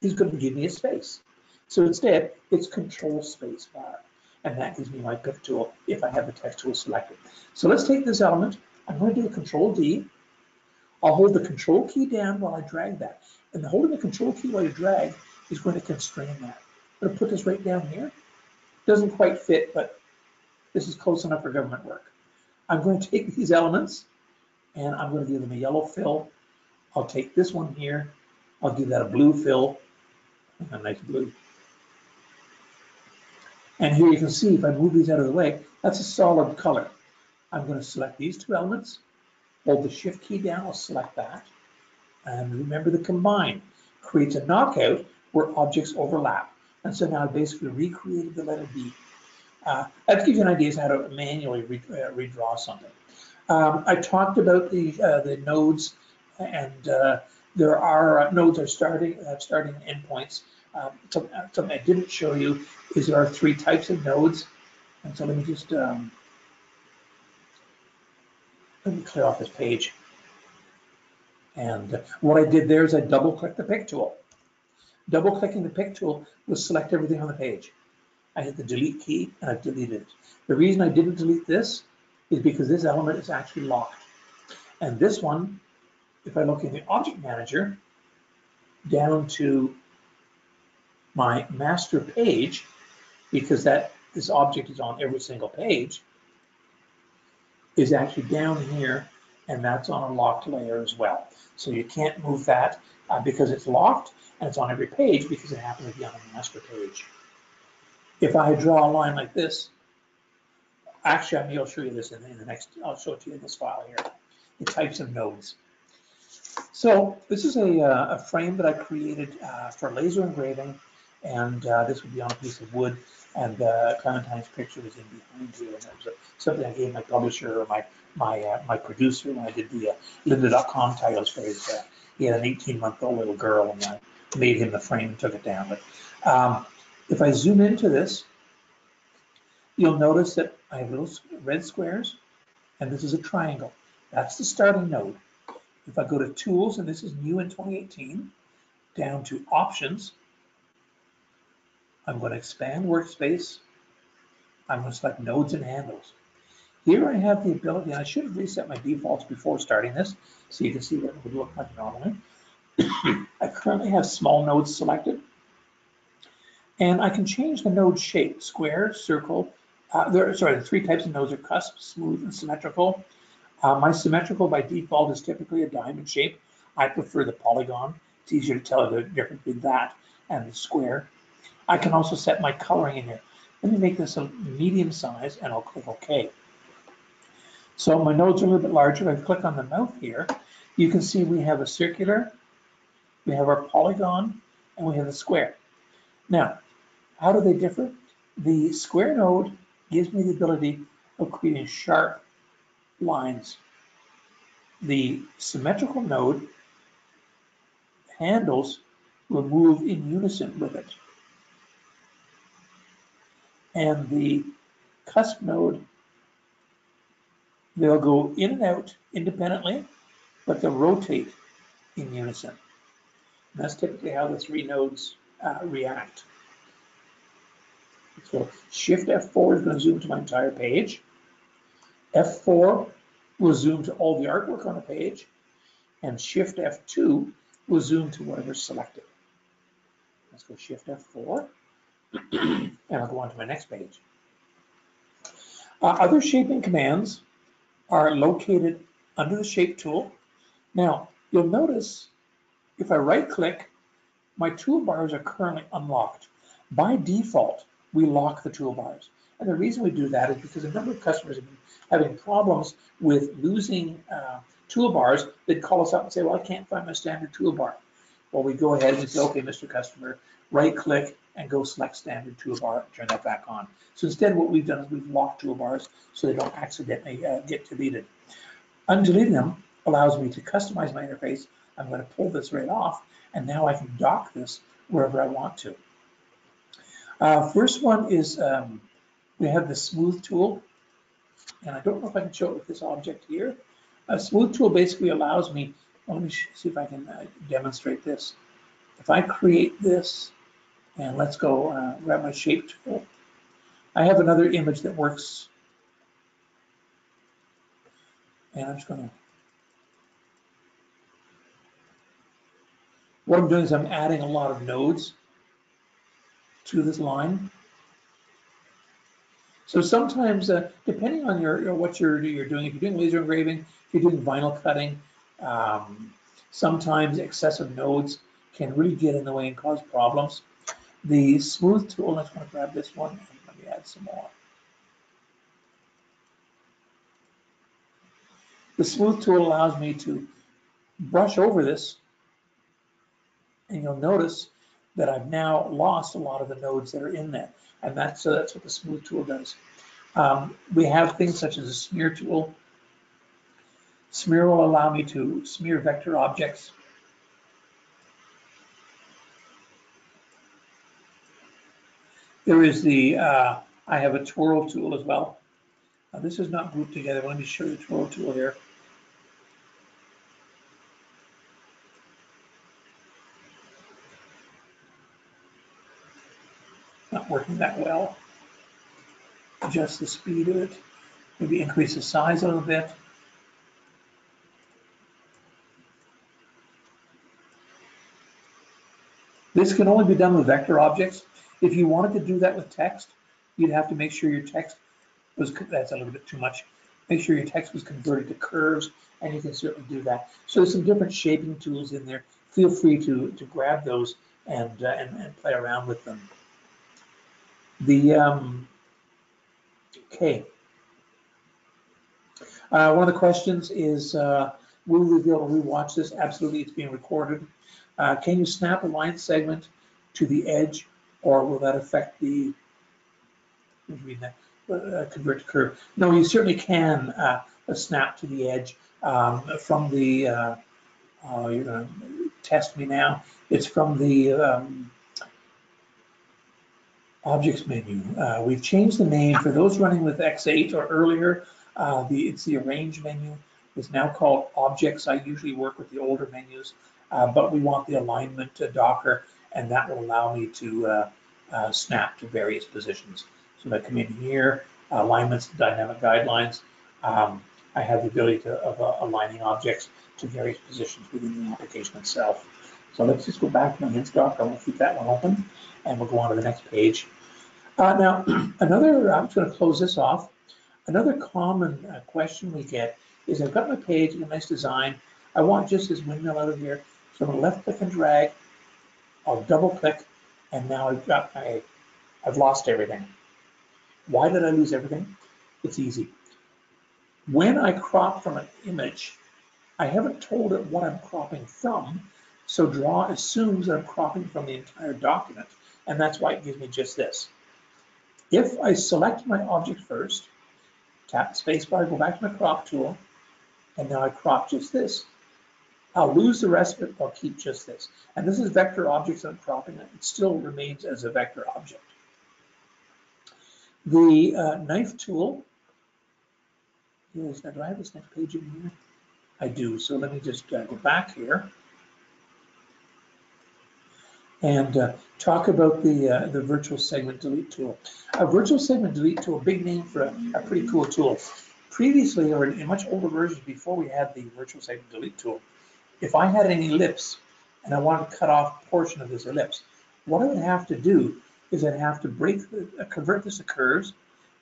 is going to give me a space. So instead, it's control space bar, and that gives me my pick tool if I have the text tool selected. So let's take this element. I'm going to do a control D. I'll hold the control key down while I drag that. And holding the control key while you drag is going to constrain that. I'm going to put this right down here. Doesn't quite fit, but this is close enough for government work. I'm going to take these elements and I'm going to give them a yellow fill. I'll take this one here. I'll give that a blue fill, a nice blue. And here you can see if I move these out of the way, that's a solid color. I'm going to select these two elements, hold the shift key down, I'll select that. And remember the combine creates a knockout where objects overlap. And so now I basically recreated the letter B. That gives you an idea of how to manually redraw something. I talked about the nodes, and there are nodes are starting endpoints. Something I didn't show you is there are 3 types of nodes. And so let me just let me clear off this page. And what I did there is I double-clicked the pick tool. Double-clicking the pick tool will select everything on the page. I hit the delete key and I've deleted it. The reason I didn't delete this is because this element is actually locked. And this one, if I look in the object manager down to my master page, because this object is on every single page, is actually down here, and that's on a locked layer as well. So you can't move that because it's locked, and it's on every page because it happens to be on a master page. If I draw a line like this, actually, I may show you this in the next, I'll show it to you in this file here, the types of nodes. So this is a frame that I created for laser engraving, and this would be on a piece of wood, and Clementine's picture was in behind here, and that was something I gave my publisher or my producer when I did the lynda.com titles for his, he had an 18-month-old little girl, and I made him the frame and took it down. But if I zoom into this, you'll notice that I have little red squares, and this is a triangle. That's the starting node. If I go to Tools, and this is new in 2018, down to Options, I'm going to expand Workspace. I'm going to select Nodes and Handles. Here I have the ability, and I should have reset my defaults before starting this, so you can see what it would look like normally. I currently have small nodes selected, and I can change the node shape: square, circle. The three types of nodes are cusp, smooth, and symmetrical. My symmetrical by default is typically a diamond shape. I prefer the polygon. It's easier to tell the difference between that and the square. I can also set my coloring in here. Let me make this a medium size, and I'll click OK. So my nodes are a little bit larger. If I click on the mouth here, you can see we have a circular, we have our polygon, and we have a square. Now, how do they differ? The square node gives me the ability of creating sharp lines. The symmetrical node handles will move in unison with it. And the cusp node, they'll go in and out independently, but they'll rotate in unison. And that's typically how the three nodes react. So Shift F4 is going to zoom to my entire page. F4 will zoom to all the artwork on the page, and Shift F2 will zoom to whatever's selected. Let's go Shift F4, and I'll go on to my next page. Other shaping commands are located under the Shape tool. Now, you'll notice if I right-click, my toolbars are currently unlocked. By default, we lock the toolbars. And the reason we do that is because a number of customers have been having problems with losing toolbars. They'd call us up and say, well, I can't find my standard toolbar. Well, we go ahead and we say, okay, Mr. Customer, right-click and go select standard toolbar and turn that back on. So instead, what we've done is we've locked toolbars so they don't accidentally get deleted. Undeleting them allows me to customize my interface. I'm going to pull this right off, and now I can dock this wherever I want to. First one is we have the smooth tool, and I don't know if I can show it with this object here. A smooth tool basically allows me, well, let me see if I can demonstrate this. If I create this, and let's go grab my shape tool. I have another image that works, and I'm just going to, what I'm doing is I'm adding a lot of nodes to this line. So sometimes, depending on what you're doing, if you're doing laser engraving, if you're doing vinyl cutting, sometimes excessive nodes can really get in the way and cause problems. The smooth tool, let's want to grab this one and let me add some more. The smooth tool allows me to brush over this, and you'll notice that I've now lost a lot of the nodes that are in there, and that's what the smooth tool does. We have things such as a smear tool. Smear will allow me to smear vector objects. There is I have a twirl tool as well. This is not grouped together. Let me show you the twirl tool here. Now, not working that well. Adjust the speed of it, maybe increase the size a little bit. This can only be done with vector objects. If you wanted to do that with text, you'd have to make sure your text was, that's a little bit too much. Make sure your text was converted to curves, and you can certainly do that. So there's some different shaping tools in there. Feel free to grab those and play around with them. Okay. One of the questions is, will we be able to rewatch this? Absolutely, it's being recorded. Can you snap a line segment to the edge, or will that affect the convert to curve? No, you certainly can snap to the edge from the, you're going to test me now. It's from the objects menu. We've changed the name for those running with X8 or earlier. It's the arrange menu. It's now called objects. I usually work with the older menus, but we want the alignment Docker, and that will allow me to snap to various positions. So I come in here, alignments, dynamic guidelines. I have the ability of aligning objects to various positions within the application itself. So let's just go back to my hints doc. I want to keep that one open, and we'll go on to the next page. Now, I'm just going to close this off. Another common question we get is, I've got my page, a nice design. I want just this windmill out of here. So I'm going to left click and drag. I'll double click, and now I've lost everything. Why did I lose everything? It's easy. When I crop from an image, I haven't told it what I'm cropping from, so Draw assumes that I'm cropping from the entire document, and that's why it gives me just this. If I select my object first, tap the spacebar, go back to my crop tool, and now I crop just this, I'll lose the rest of it, I'll keep just this. And this is vector objects that I'm cropping, it still remains as a vector object. The knife tool is, now do I have this next page in here? I do, so let me just go back here and talk about the virtual segment delete tool. A virtual segment delete tool, big name for a pretty cool tool. Previously, or in much older versions before we had the virtual segment delete tool, if I had an ellipse and I wanted to cut off a portion of this ellipse, what I would have to do is I'd have to convert this to curves,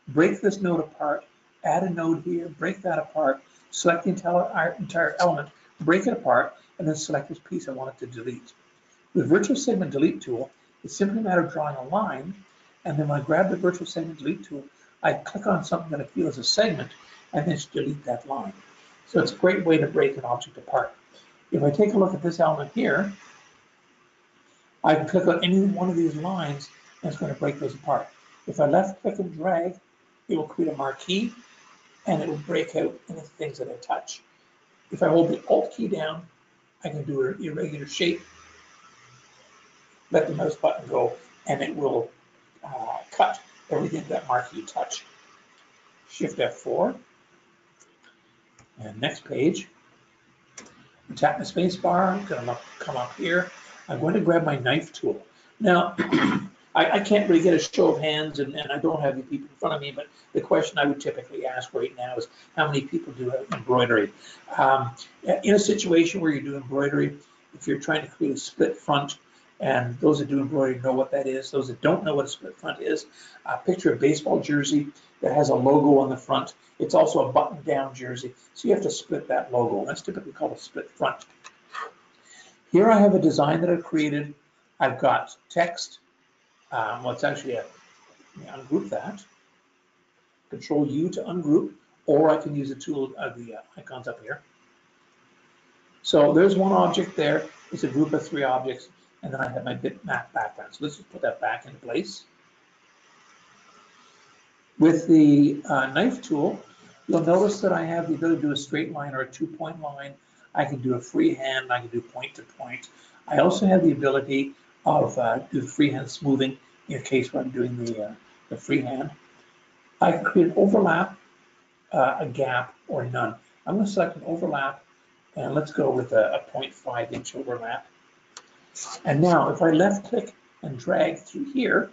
break this node apart, add a node here, break that apart, select the entire element, break it apart, and then select this piece I wanted to delete. With virtual segment delete tool, it's simply a matter of drawing a line, and then when I grab the virtual segment delete tool, I click on something that I feel is a segment, and then just delete that line. So it's a great way to break an object apart. If I take a look at this element here, I can click on any one of these lines, and it's going to break those apart. If I left click and drag, it will create a marquee, and it will break out any things that I touch. If I hold the Alt key down, I can do an irregular shape, let the mouse button go, and it will cut everything that marquee touch. Shift F4, and next page. Tap the space bar, I'm going to come up here. I'm going to grab my knife tool. Now, I can't really get a show of hands, and I don't have the people in front of me, but the question I would typically ask right now is, how many people do embroidery? In a situation where you do embroidery, if you're trying to create a split front, and those that do embroidery know what that is, those that don't know what a split front is, picture a baseball jersey that has a logo on the front. It's also a button-down jersey, so you have to split that logo. That's typically called a split front. Here I have a design that I've created. I've got text. Well, it's actually ungroup that. Control U to ungroup, or I can use the tool of the icons up here. So there's one object there. It's a group of 3 objects, and then I have my bitmap background. So let's just put that back into place. With the knife tool, you'll notice that I have the ability to do a straight line or a 2-point line. I can do a freehand, I can do point to point. I also have the ability of do the freehand smoothing in case when I'm doing the freehand. I can create an overlap, a gap, or none. I'm going to select an overlap, and let's go with a 0.5-inch overlap. And now, if I left click and drag through here,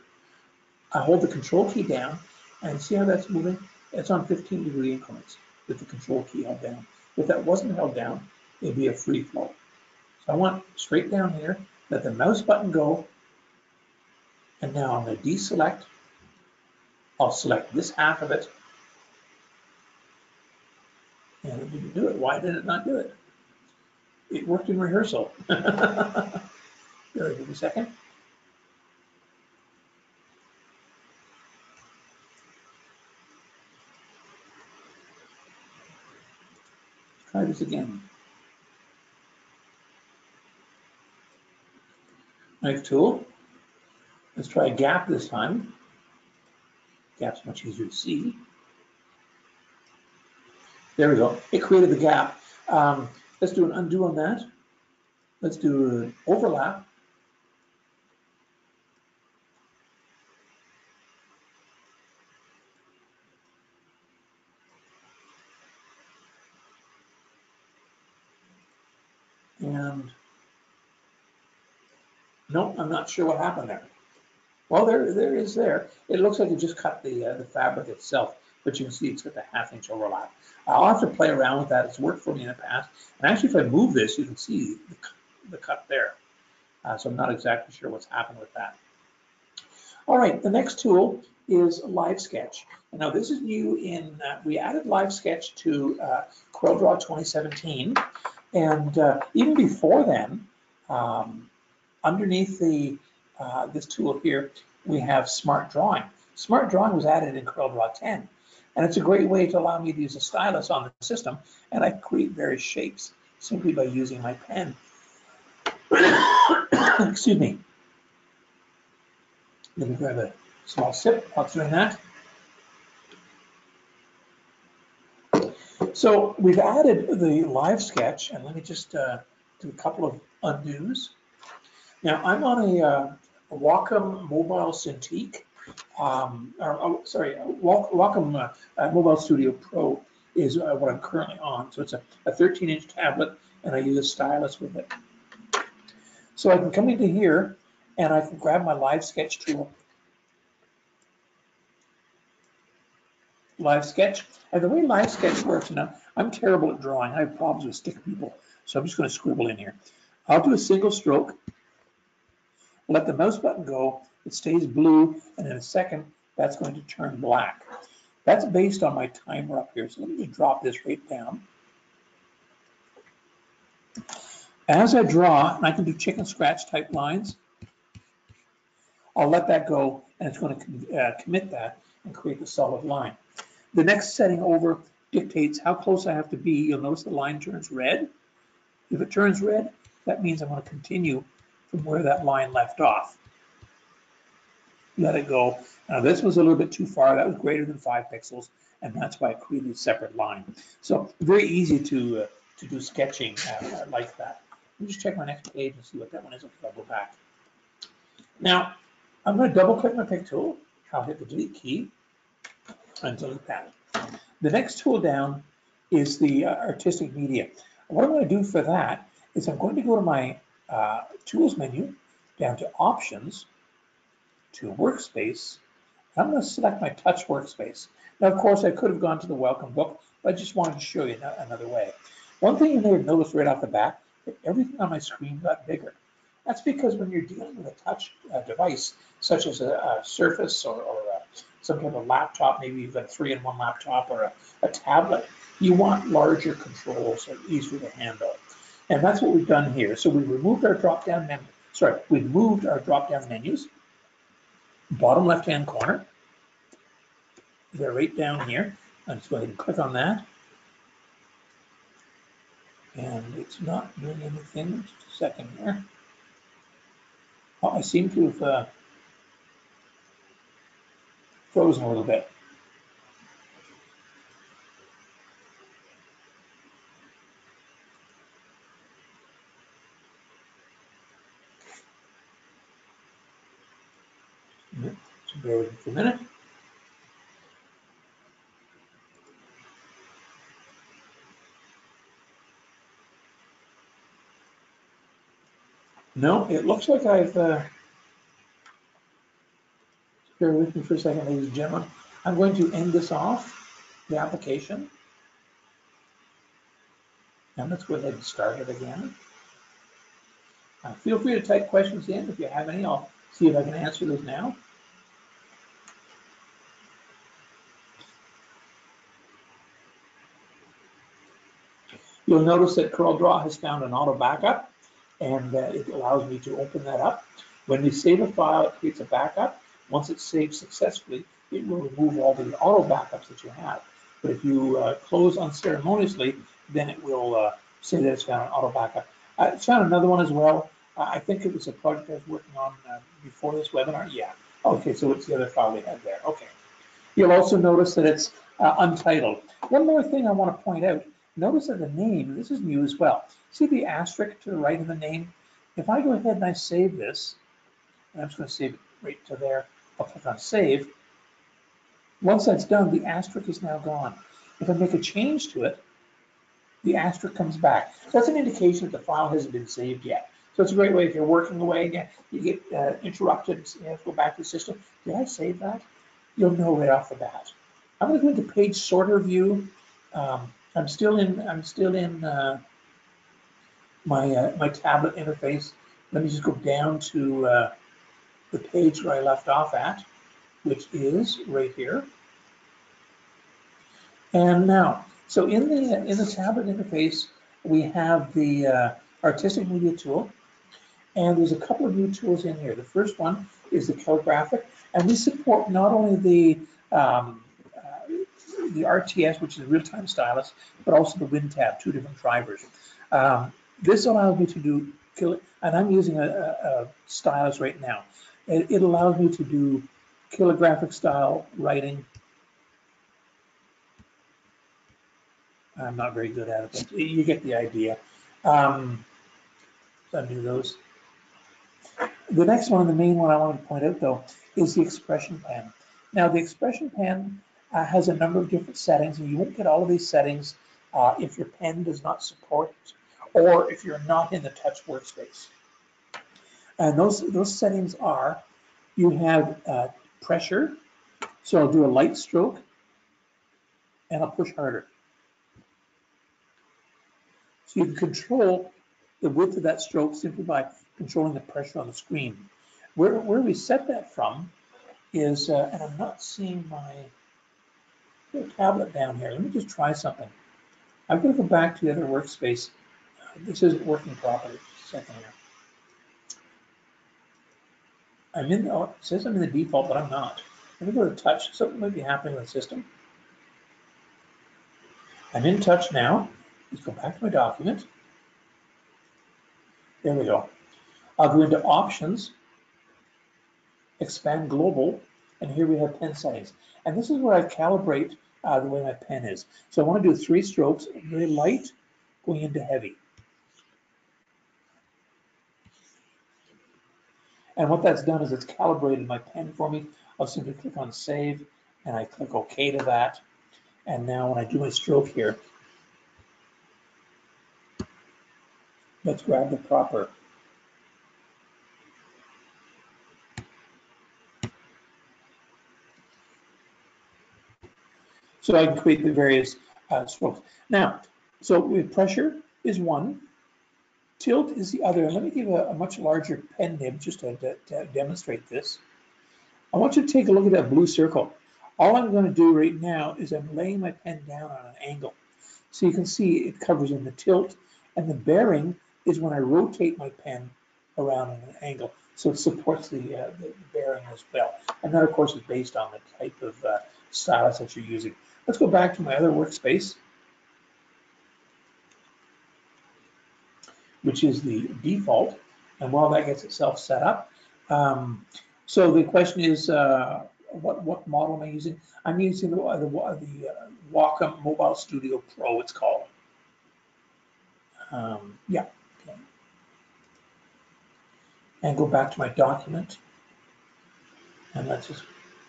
I hold the control key down, and see how that's moving? It's on 15-degree increments with the control key held down. If that wasn't held down, it'd be a free flow. So I want straight down here, let the mouse button go, and now I'm going to deselect. I'll select this half of it, and it didn't do it. Why did it not do it? It worked in rehearsal. There, give me a second. Try this again. Knife tool. Let's try a gap this time. Gap's much easier to see. There we go. It created the gap. Let's do an undo on that. Let's do an overlap. And no, I'm not sure what happened there. Well, there is there. It looks like it just cut the fabric itself, but you can see it's got the 1/2 inch overlap. I'll have to play around with that. It's worked for me in the past. And actually, if I move this, you can see the cut there. So I'm not exactly sure what's happened with that. All right, the next tool is Live Sketch. Now this is new in, we added Live Sketch to CorelDraw 2017. And even before then, underneath this tool here, we have Smart Drawing. Smart Drawing was added in CorelDraw 10. And it's a great way to allow me to use a stylus on the system, and I create various shapes simply by using my pen. Excuse me. Let me grab a small sip while doing that. So we've added the Live Sketch, and let me just do a couple of undos. Now I'm on a Wacom Mobile Cintiq, Wacom Mobile Studio Pro is what I'm currently on. So it's a 13-inch tablet, and I use a stylus with it. So I can come into here, and I can grab my Live Sketch tool. Live Sketch. And the way Live Sketch works now, I'm terrible at drawing. I have problems with stick people. So I'm just going to scribble in here. I'll do a single stroke. Let the mouse button go. It stays blue. And in a second, that's going to turn black. That's based on my timer up here. So let me just drop this right down. As I draw, and I can do chicken scratch type lines, I'll let that go, and it's going to commit that and create the solid line. The next setting over dictates how close I have to be. You'll notice the line turns red. If it turns red, that means I'm going to continue from where that line left off. Let it go. Now this was a little bit too far. That was greater than 5 pixels, and that's why I created a separate line. So very easy to do sketching like that. Let me just check my next page and see what that one is. Okay, I'll go back. Now, I'm going to double click my pick tool. I'll hit the delete key and delete that. The next tool down is the artistic media. What I'm going to do for that is I'm going to go to my tools menu, down to options, to workspace. I'm going to select my touch workspace. Now, of course, I could have gone to the welcome book, but I just wanted to show you another way. One thing you may have noticed right off the bat, that everything on my screen got bigger. That's because when you're dealing with a touch device, such as a Surface or some kind of laptop, maybe you've got a 3-in-1 laptop or a tablet, you want larger controls that are easier to handle. And that's what we've done here. So we've removed our drop-down menu. Sorry, we've moved our drop-down menus. Bottom left-hand corner. They're right down here. Let's go ahead and click on that. And it's not doing anything. Just a second here. Oh, I seem to have frozen a little bit. So bear with me for a minute. No, it looks like I've, bear Bear with me for a second, ladies and gentlemen. I'm going to end this off, the application. And let's go ahead and start it again. Feel free to type questions in if you have any. I'll see if I can answer those now. You'll notice that CorelDraw has found an auto backup, and it allows me to open that up. When we save a file, it creates a backup. Once it's saved successfully, it will remove all the auto backups that you have. But if you close unceremoniously, then it will say that it's found an auto backup. It's found another one as well. I think it was a project I was working on before this webinar. Yeah. Okay, so it's the other file we had there. Okay. You'll also notice that it's untitled. One more thing I want to point out. Notice that the name, this is new as well. See the asterisk to the right of the name? If I go ahead and I save this, and I'm just going to save it right to there, I'll click on save. Once that's done, the asterisk is now gone. If I make a change to it, the asterisk comes back. So that's an indication that the file hasn't been saved yet. So it's a great way if you're working away again, you get interrupted, you have to go back to the system. Did I save that? You'll know right off the bat. I'm going to go into page sorter view. I'm still in my tablet interface. Let me just go down to the page where I left off at, which is right here. And now, so in the tablet interface, we have the artistic media tool, and there's a couple of new tools in here. The first one is the calligraphic, and we support not only the RTS, which is a real-time stylus, but also the WinTab, two different drivers. This allows me to do, and I'm using a stylus right now. It allows me to do calligraphic style writing. I'm not very good at it, but you get the idea. So I do those. The next one, and the main one I wanted to point out, though, is the expression pen. Now, the expression pen has a number of different settings, and you won't get all of these settings if your pen does not support it, or if you're not in the touch workspace. And those settings are, you have pressure, so I'll do a light stroke, and I'll push harder. So you can control the width of that stroke simply by controlling the pressure on the screen. Where we set that from is, and I'm not seeing my tablet down here. Let me just try something. I'm going to go back to the other workspace. This isn't working properly. Just a second here. I'm in, oh, it says I'm in the default, but I'm not. Let me go to touch. Something might be happening with the system. I'm in touch now. Let's go back to my document. There we go. I'll go into options, expand global, and here we have pen settings. And this is where I calibrate the way my pen is. So I want to do 3 strokes, very light, going into heavy. And what that's done is it's calibrated my pen for me. I'll simply click on save, and I click OK to that. And now when I do my stroke here, let's grab the proper. So I can create the various strokes. Now, so with pressure is one, tilt is the other. And let me give a much larger pen nib just to demonstrate this. I want you to take a look at that blue circle. All I'm going to do right now is I'm laying my pen down on an angle. So you can see it covers in the tilt, and the bearing is when I rotate my pen around on an angle. So it supports the bearing as well. And that, of course, is based on the type of stylus that you're using. Let's go back to my other workspace, which is the default. And while that gets itself set up, so the question is, what model am I using? I'm using the Wacom Mobile Studio Pro, it's called. Yeah. Okay. And go back to my document. And let's just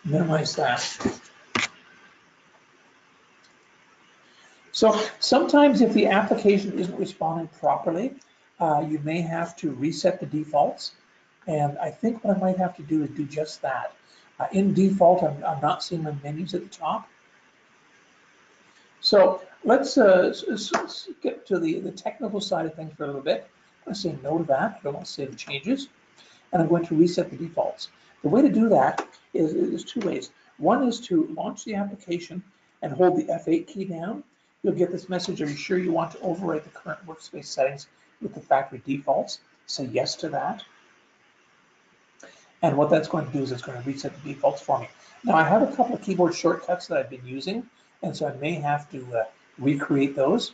minimize that. So sometimes if the application isn't responding properly, you may have to reset the defaults. And I think what I might have to do is do just that. In default, I'm not seeing my menus at the top. So let's get to the technical side of things for a little bit. I'm going to say no to that. I don't want to save the changes. And I'm going to reset the defaults. The way to do that is two ways. One is to launch the application and hold the F8 key down. You'll get this message, are you sure you want to overwrite the current workspace settings with the factory defaults? Say yes to that. And what that's going to do is it's going to reset the defaults for me. Now I have a couple of keyboard shortcuts that I've been using, and so I may have to recreate those.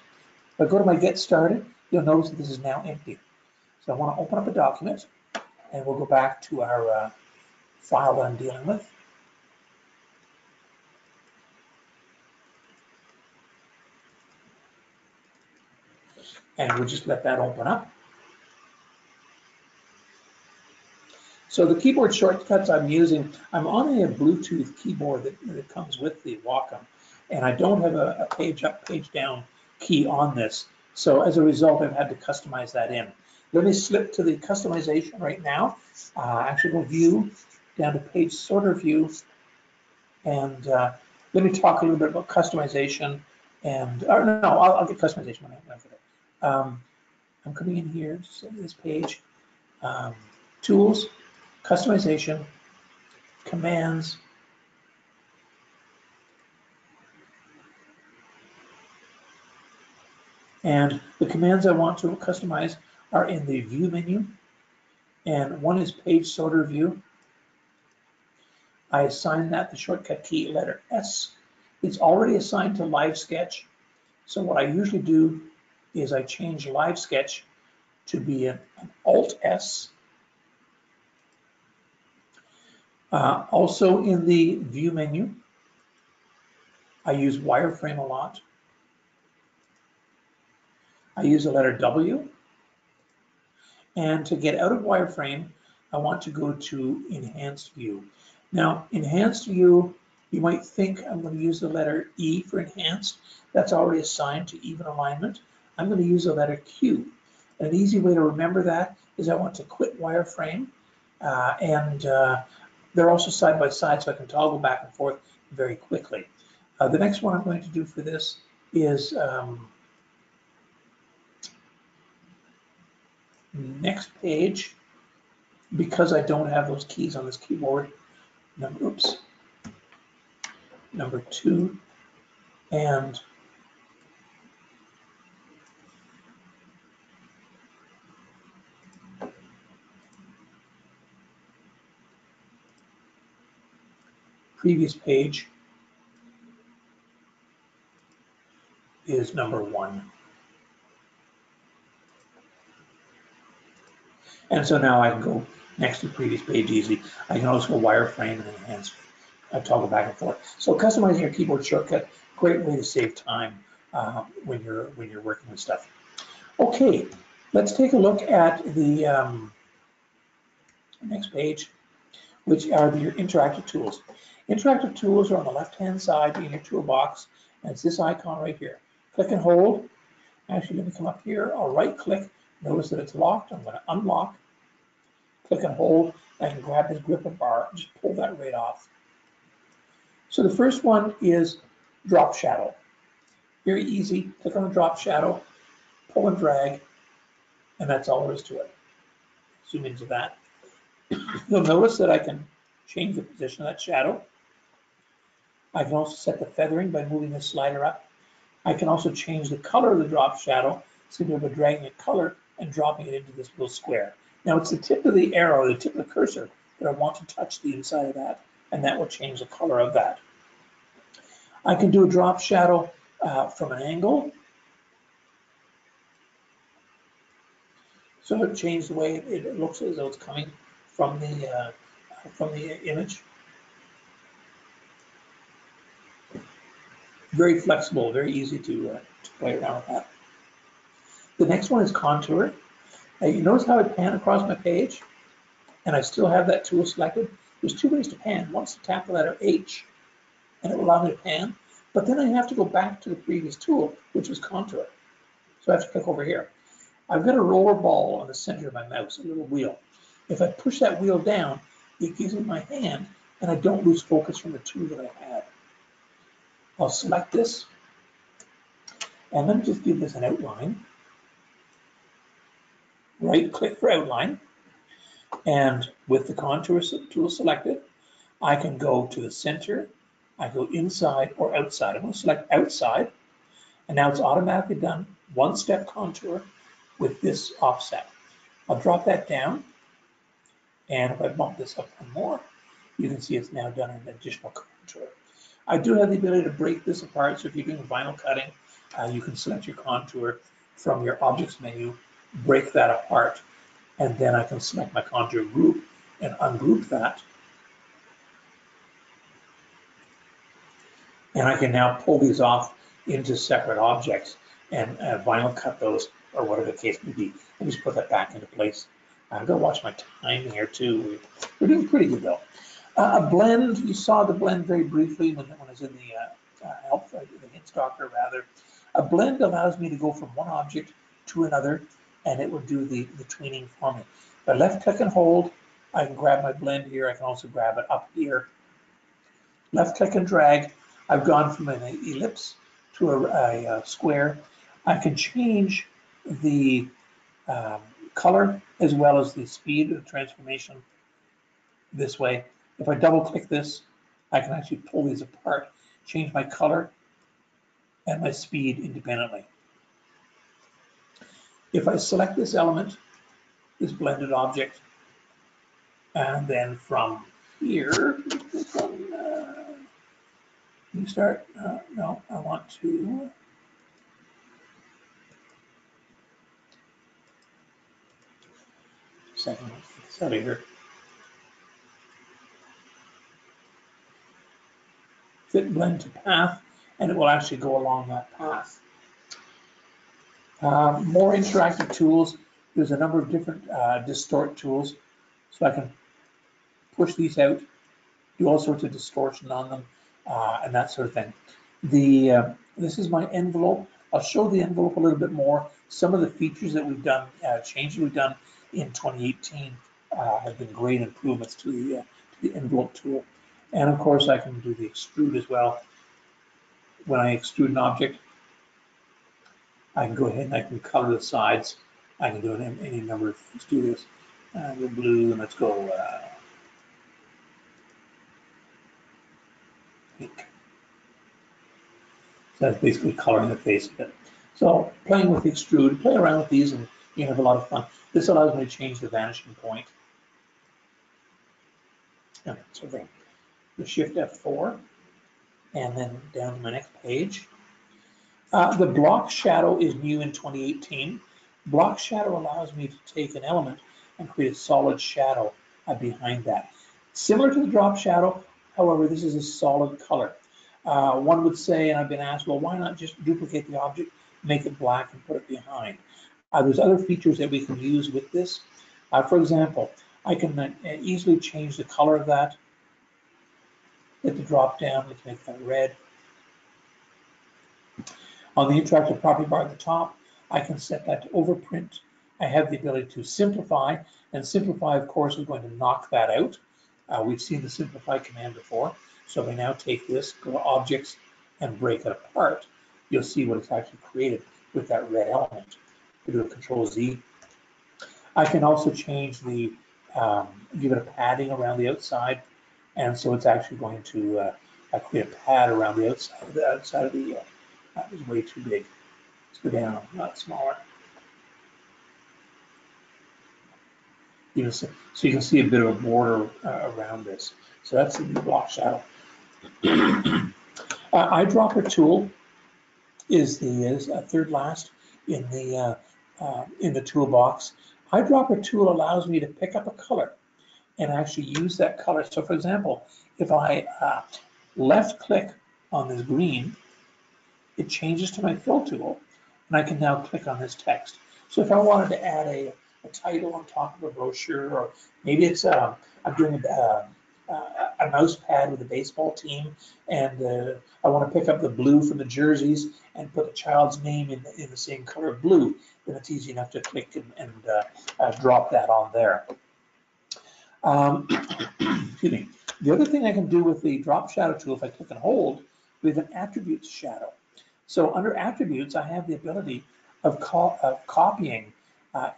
If I go to my Get Started, you'll notice that this is now empty. So I want to open up a document, and we'll go back to our file that I'm dealing with. And we'll just let that open up. So the keyboard shortcuts I'm using, I'm on a Bluetooth keyboard that comes with the Wacom, and I don't have a page up, page down key on this. So as a result, I've had to customize that in. Let me slip to the customization right now. Actually go View, down to Page Sorter View, and let me talk a little bit about customization. And no, I'll get customization when I get it. I'm coming in here to this page, Tools, Customization, Commands, and the commands I want to customize are in the View menu, and one is Page Sorter View. I assign that the shortcut key letter S. It's already assigned to Live Sketch, so what I usually do is I change Live Sketch to be an Alt S. Also in the View menu, I use wireframe a lot. I use the letter W. And to get out of wireframe, I want to go to Enhanced View. Now, Enhanced View, you might think I'm going to use the letter E for Enhanced. That's already assigned to even alignment. I'm going to use the letter Q. And an easy way to remember that is I want to quit wireframe, and they're also side by side, so I can toggle back and forth very quickly. The next one I'm going to do for this is next page, because I don't have those keys on this keyboard. Number 2, and previous page is number 1. And so now I can go next to the previous page easy. I can also go wireframe and enhance, toggle back and forth. So customizing your keyboard shortcut, great way to save time when you're working with stuff. Okay, let's take a look at the next page, which are your interactive tools. Interactive tools are on the left-hand side in your toolbox, and it's this icon right here. Click and hold. Actually, let me come up here. I'll right-click. Notice that it's locked. I'm going to unlock. Click and hold. I can grab this gripper bar and just pull that right off. So the first one is drop shadow. Very easy. Click on the drop shadow, pull and drag, and that's all there is to it. Zoom into that. You'll notice that I can change the position of that shadow. I can also set the feathering by moving the slider up. I can also change the color of the drop shadow simply by dragging a color and dropping it into this little square. Now it's the tip of the arrow, the tip of the cursor, that I want to touch the inside of that, and that will change the color of that. I can do a drop shadow from an angle. So it changed the way it looks as though it's coming from the image. Very flexible, very easy to play around with that. The next one is contour. You notice how I pan across my page, and I still have that tool selected. There's 2 ways to pan. One is to tap the letter H, and it will allow me to pan. But then I have to go back to the previous tool, which was contour. So I have to click over here. I've got a roller ball on the center of my mouse, a little wheel. If I push that wheel down, it gives me my hand and I don't lose focus from the two that I had. I'll select this, and let me just give this an outline. Right click for outline, and with the contour tool selected, I can go to the center, I go inside or outside. I'm going to select outside, and now it's automatically done one-step contour with this offset. I'll drop that down, and if I bump this up one more, you can see it's now done an additional contour. I do have the ability to break this apart, so if you're doing vinyl cutting, you can select your contour from your objects menu, break that apart, and then I can select my contour group and ungroup that. And I can now pull these off into separate objects and vinyl cut those, or whatever the case may be. Let me just put that back into place. I've got to watch my time here too. We're doing pretty good though. A blend, you saw the blend very briefly when I was in the hint stalker rather. A blend allows me to go from one object to another, and it will do the tweening for me. If I left click and hold, I can grab my blend here. I can also grab it up here. Left click and drag. I've gone from an ellipse to a square. I can change the color as well as the speed of transformation this way. If I double click this, I can actually pull these apart, change my color and my speed independently. If I select this element, this blended object, and then from here, you start, no, I want to, second, let's get this out of here. Fit blend to path, and it will actually go along that path. More interactive tools. There's a number of different distort tools, so I can push these out, do all sorts of distortion on them, and that sort of thing. This is my envelope. I'll show the envelope a little bit more. Some of the features that we've done, changes we've done in 2018 have been great improvements to the envelope tool. And of course, I can do the extrude as well. When I extrude an object, I can go ahead and I can color the sides. I can do any number of things. Do this. Go blue, and let's go pink. So that's basically coloring the face of it. So playing with the extrude, play around with these, and you have a lot of fun. This allows me to change the vanishing point. Okay, so then the Shift F4, and then down to my next page. The block shadow is new in 2018. Block shadow allows me to take an element and create a solid shadow behind that. Similar to the drop shadow, however, this is a solid color. One would say, and I've been asked, well, why not just duplicate the object, make it black, and put it behind? There's other features that we can use with this. For example, I can easily change the color of that. Hit the drop down, let's make that red. On the interactive property bar at the top, I can set that to overprint. I have the ability to simplify, and simplify, of course, is going to knock that out. We've seen the simplify command before. So if I now take this, go to objects, and break it apart, you'll see what it's actually created with that red element. We do a Control Z. I can also change the, give it a padding around the outside, and so it's actually going to create a pad around the outside of the, that was way too big. Let's go down, not smaller. So you can see a bit of a border around this. So that's the block shadow. Eyedropper tool is the third last in the toolbox. Eyedropper tool allows me to pick up a color and actually use that color. So for example, if I left click on this green, it changes to my fill tool, and I can now click on this text. So if I wanted to add a title on top of a brochure, or maybe it's I'm doing a mouse pad with a baseball team, and I want to pick up the blue from the jerseys and put the child's name in the same color of blue, then it's easy enough to click and drop that on there. Excuse me. The other thing I can do with the drop shadow tool, if I click and hold, we have an attributes shadow. So under attributes, I have the ability of copying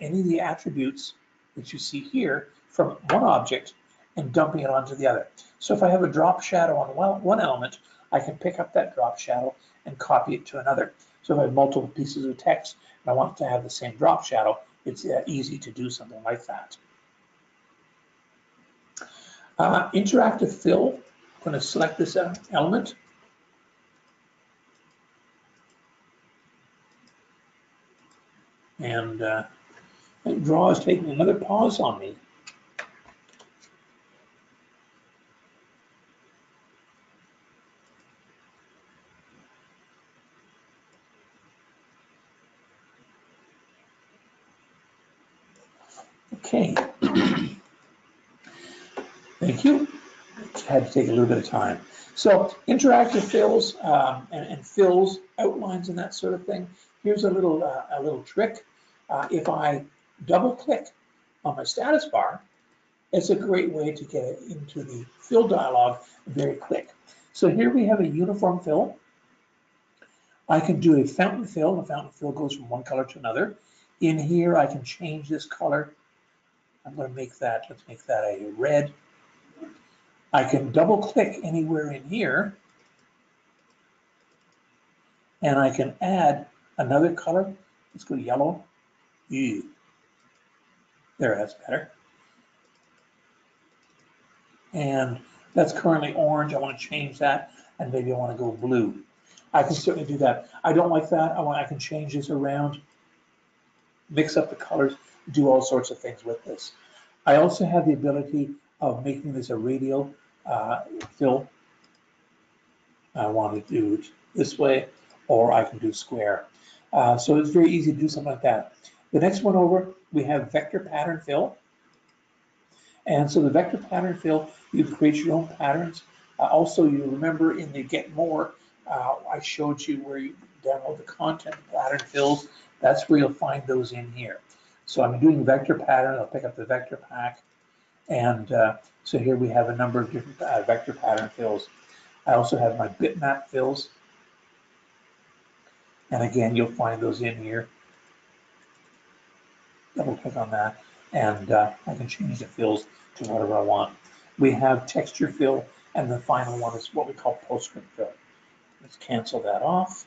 any of the attributes that you see here from one object and dumping it onto the other. So if I have a drop shadow on one element, I can pick up that drop shadow and copy it to another. So if I have multiple pieces of text and I want to have the same drop shadow, it's easy to do something like that. Interactive fill, I'm going to select this element. And draw is taking another pause on me. Okay. Thank you. It had to take a little bit of time. So interactive fills and fills, outlines, and that sort of thing. Here's a little trick. If I double click on my status bar, it's a great way to get it into the fill dialog very quick. So here we have a uniform fill. I can do a fountain fill. The fountain fill goes from one color to another. In here, I can change this color. I'm going to make that, let's make that a red. I can double click anywhere in here and I can add another color. Let's go yellow. Ew. There, that's better. And that's currently orange. I want to change that and maybe I want to go blue. I can certainly do that. I don't like that. I can change this around, mix up the colors, do all sorts of things with this. I also have the ability of making this a radial fill. I want to do it this way, or I can do square. So it's very easy to do something like that. The next one over, we have vector pattern fill. And so the vector pattern fill, you create your own patterns. Also, you remember in the Get More, I showed you where you download the content pattern fills. That's where you'll find those in here. So I'm doing vector pattern. I'll pick up the vector pack. And so here we have a number of different vector pattern fills. I also have my bitmap fills. And again, you'll find those in here. Double click on that. And I can change the fills to whatever I want. We have texture fill. And the final one is what we call postscript fill. Let's cancel that off.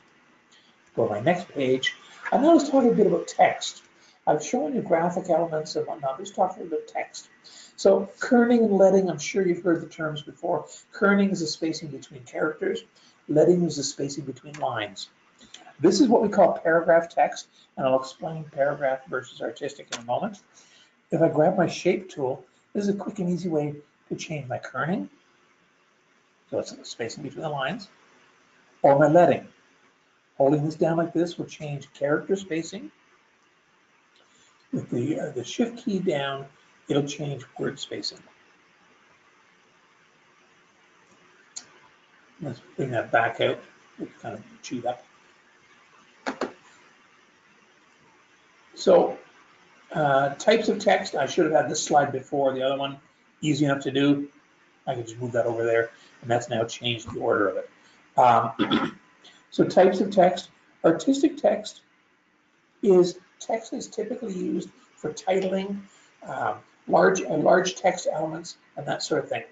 Go to my next page. And now let's talk a bit about text. I've shown you graphic elements and whatnot. Let's talk a little bit of text. So kerning and leading, I'm sure you've heard the terms before. Kerning is the spacing between characters. Leading is the spacing between lines. This is what we call paragraph text, and I'll explain paragraph versus artistic in a moment. If I grab my shape tool, this is a quick and easy way to change my kerning. So it's the spacing between the lines. Or my leading. Holding this down like this will change character spacing. With the shift key down, it'll change word spacing. Let's bring that back out. It's kind of chewed up. So types of text, I should have had this slide before. The other one, easy enough to do. I can just move that over there, and that's now changed the order of it. So types of text. Artistic text is text is typically used for titling, large text elements, and that sort of thing.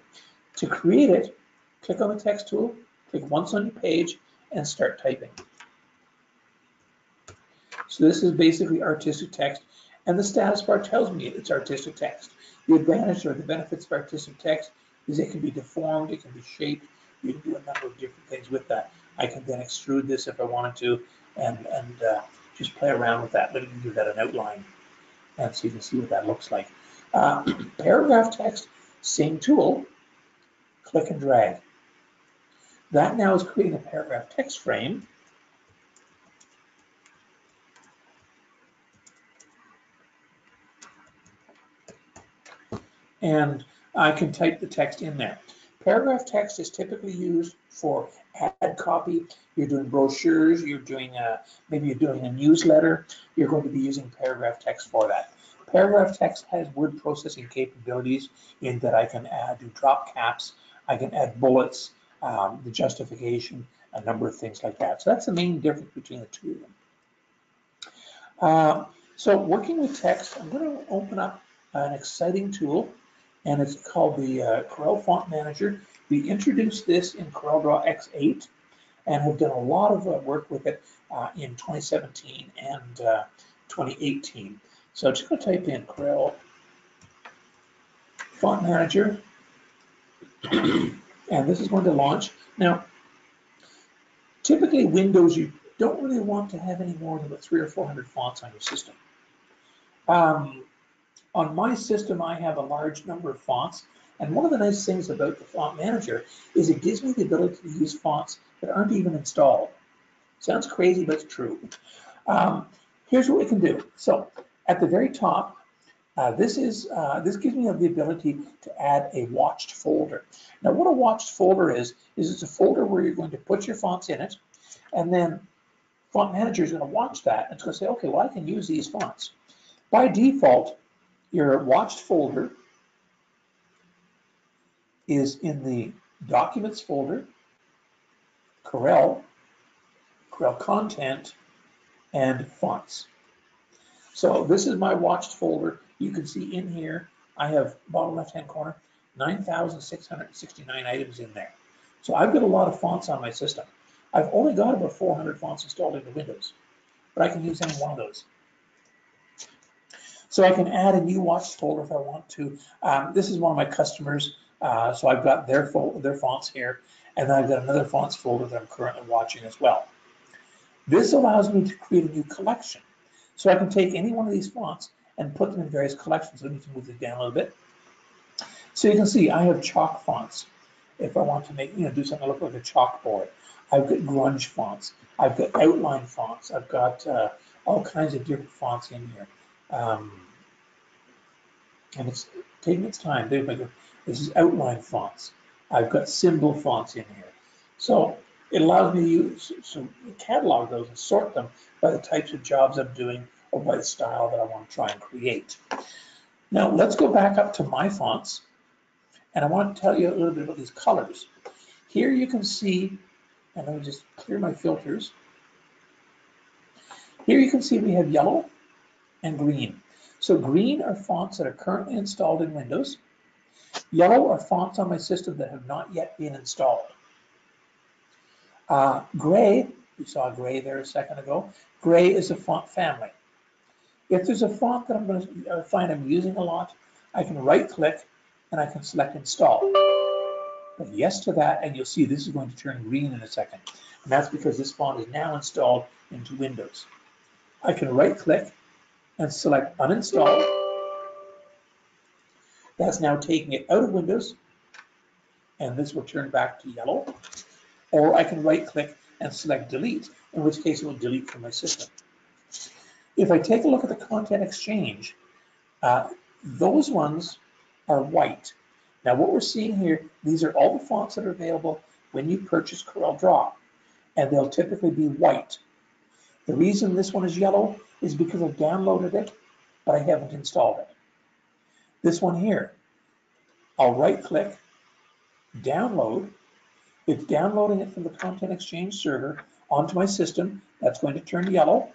To create it, click on the text tool, click once on your page, and start typing. So this is basically artistic text, and the status bar tells me it's artistic text. The advantage or the benefits of artistic text is it can be deformed, it can be shaped, you can do a number of different things with that. I can then extrude this if I wanted to, and just play around with that. Let me give that an outline, and so you can see what that looks like. Paragraph text, same tool, click and drag. That now is creating a paragraph text frame. And I can type the text in there. Paragraph text is typically used for ad copy. You're doing brochures, you're doing maybe you're doing a newsletter. You're going to be using paragraph text for that. Paragraph text has word processing capabilities in that I can do drop caps. I can add bullets, the justification, a number of things like that. So that's the main difference between the two of them. So working with text, I'm going to open up an exciting tool, and it's called the Corel Font Manager. We introduced this in CorelDraw X8 and have done a lot of work with it in 2017 and 2018. So I'm just going to type in Corel Font Manager, and this is going to launch. Now, typically Windows, you don't really want to have any more than about 300 or 400 fonts on your system. On my system, I have a large number of fonts, and one of the nice things about the Font Manager is it gives me the ability to use fonts that aren't even installed. Sounds crazy, but it's true. Here's what we can do. So at the very top, this gives me the ability to add a watched folder. Now, what a watched folder is it's a folder where you're going to put your fonts in it, and then Font Manager is going to watch that. And it's going to say, okay, well, I can use these fonts. By default, your watched folder is in the Documents folder, Corel Content, and Fonts. So this is my watched folder. You can see in here, I have, bottom left-hand corner, 9,669 items in there. So I've got a lot of fonts on my system. I've only got about 400 fonts installed into Windows, but I can use any one of those. So I can add a new watched folder if I want to. This is one of my customers, so I've got their fonts here, and then I've got another fonts folder that I'm currently watching as well. This allows me to create a new collection. So I can take any one of these fonts and put them in various collections. Let me move this down a little bit. So you can see I have chalk fonts. If I want to make, do something that looks like a chalkboard. I've got grunge fonts. I've got outline fonts. I've got all kinds of different fonts in here. And it's taking its time. This is outline fonts. I've got symbol fonts in here. So it allows me to use, catalog those and sort them by the types of jobs I'm doing or by the style that I want to try and create. Now let's go back up to my fonts, and I want to tell you a little bit about these colors. Here you can see, and let me just clear my filters. Here you can see we have yellow and green. So green are fonts that are currently installed in Windows. Yellow are fonts on my system that have not yet been installed. Gray, we saw gray there a second ago. Gray is a font family. If there's a font that I'm going to find I'm using a lot, I can right-click and I can select Install. But yes to that, and you'll see this is going to turn green in a second. And that's because this font is now installed into Windows. I can right-click and select Uninstall. That's now taking it out of Windows, and this will turn back to yellow. Or I can right-click and select Delete, in which case it will delete from my system. If I take a look at the Content Exchange, those ones are white. Now what we're seeing here, these are all the fonts that are available when you purchase CorelDraw, and they'll typically be white. The reason this one is yellow is because I've downloaded it, but I haven't installed it. This one here, I'll right-click, download. It's downloading it from the Content Exchange server onto my system. That's going to turn yellow.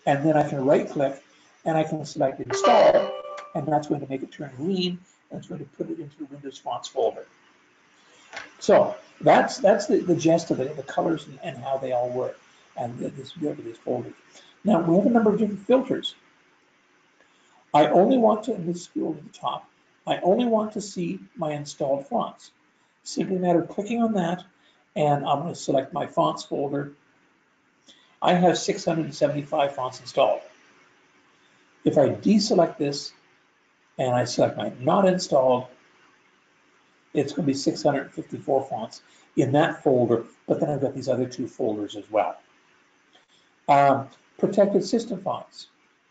And then I can right-click and I can select Install, and that's going to make it turn green, and it's going to put it into the Windows Fonts folder. So that's the gist of it, the colors and how they all work, and this folder. Now we have a number of different filters. I only want to, and this scroll to the top, I only want to see my installed fonts. Simply a matter of clicking on that, and I'm going to select my fonts folder. I have 675 fonts installed. If I deselect this and I select my not installed, it's going to be 654 fonts in that folder, but then I've got these other two folders as well. Protected system fonts,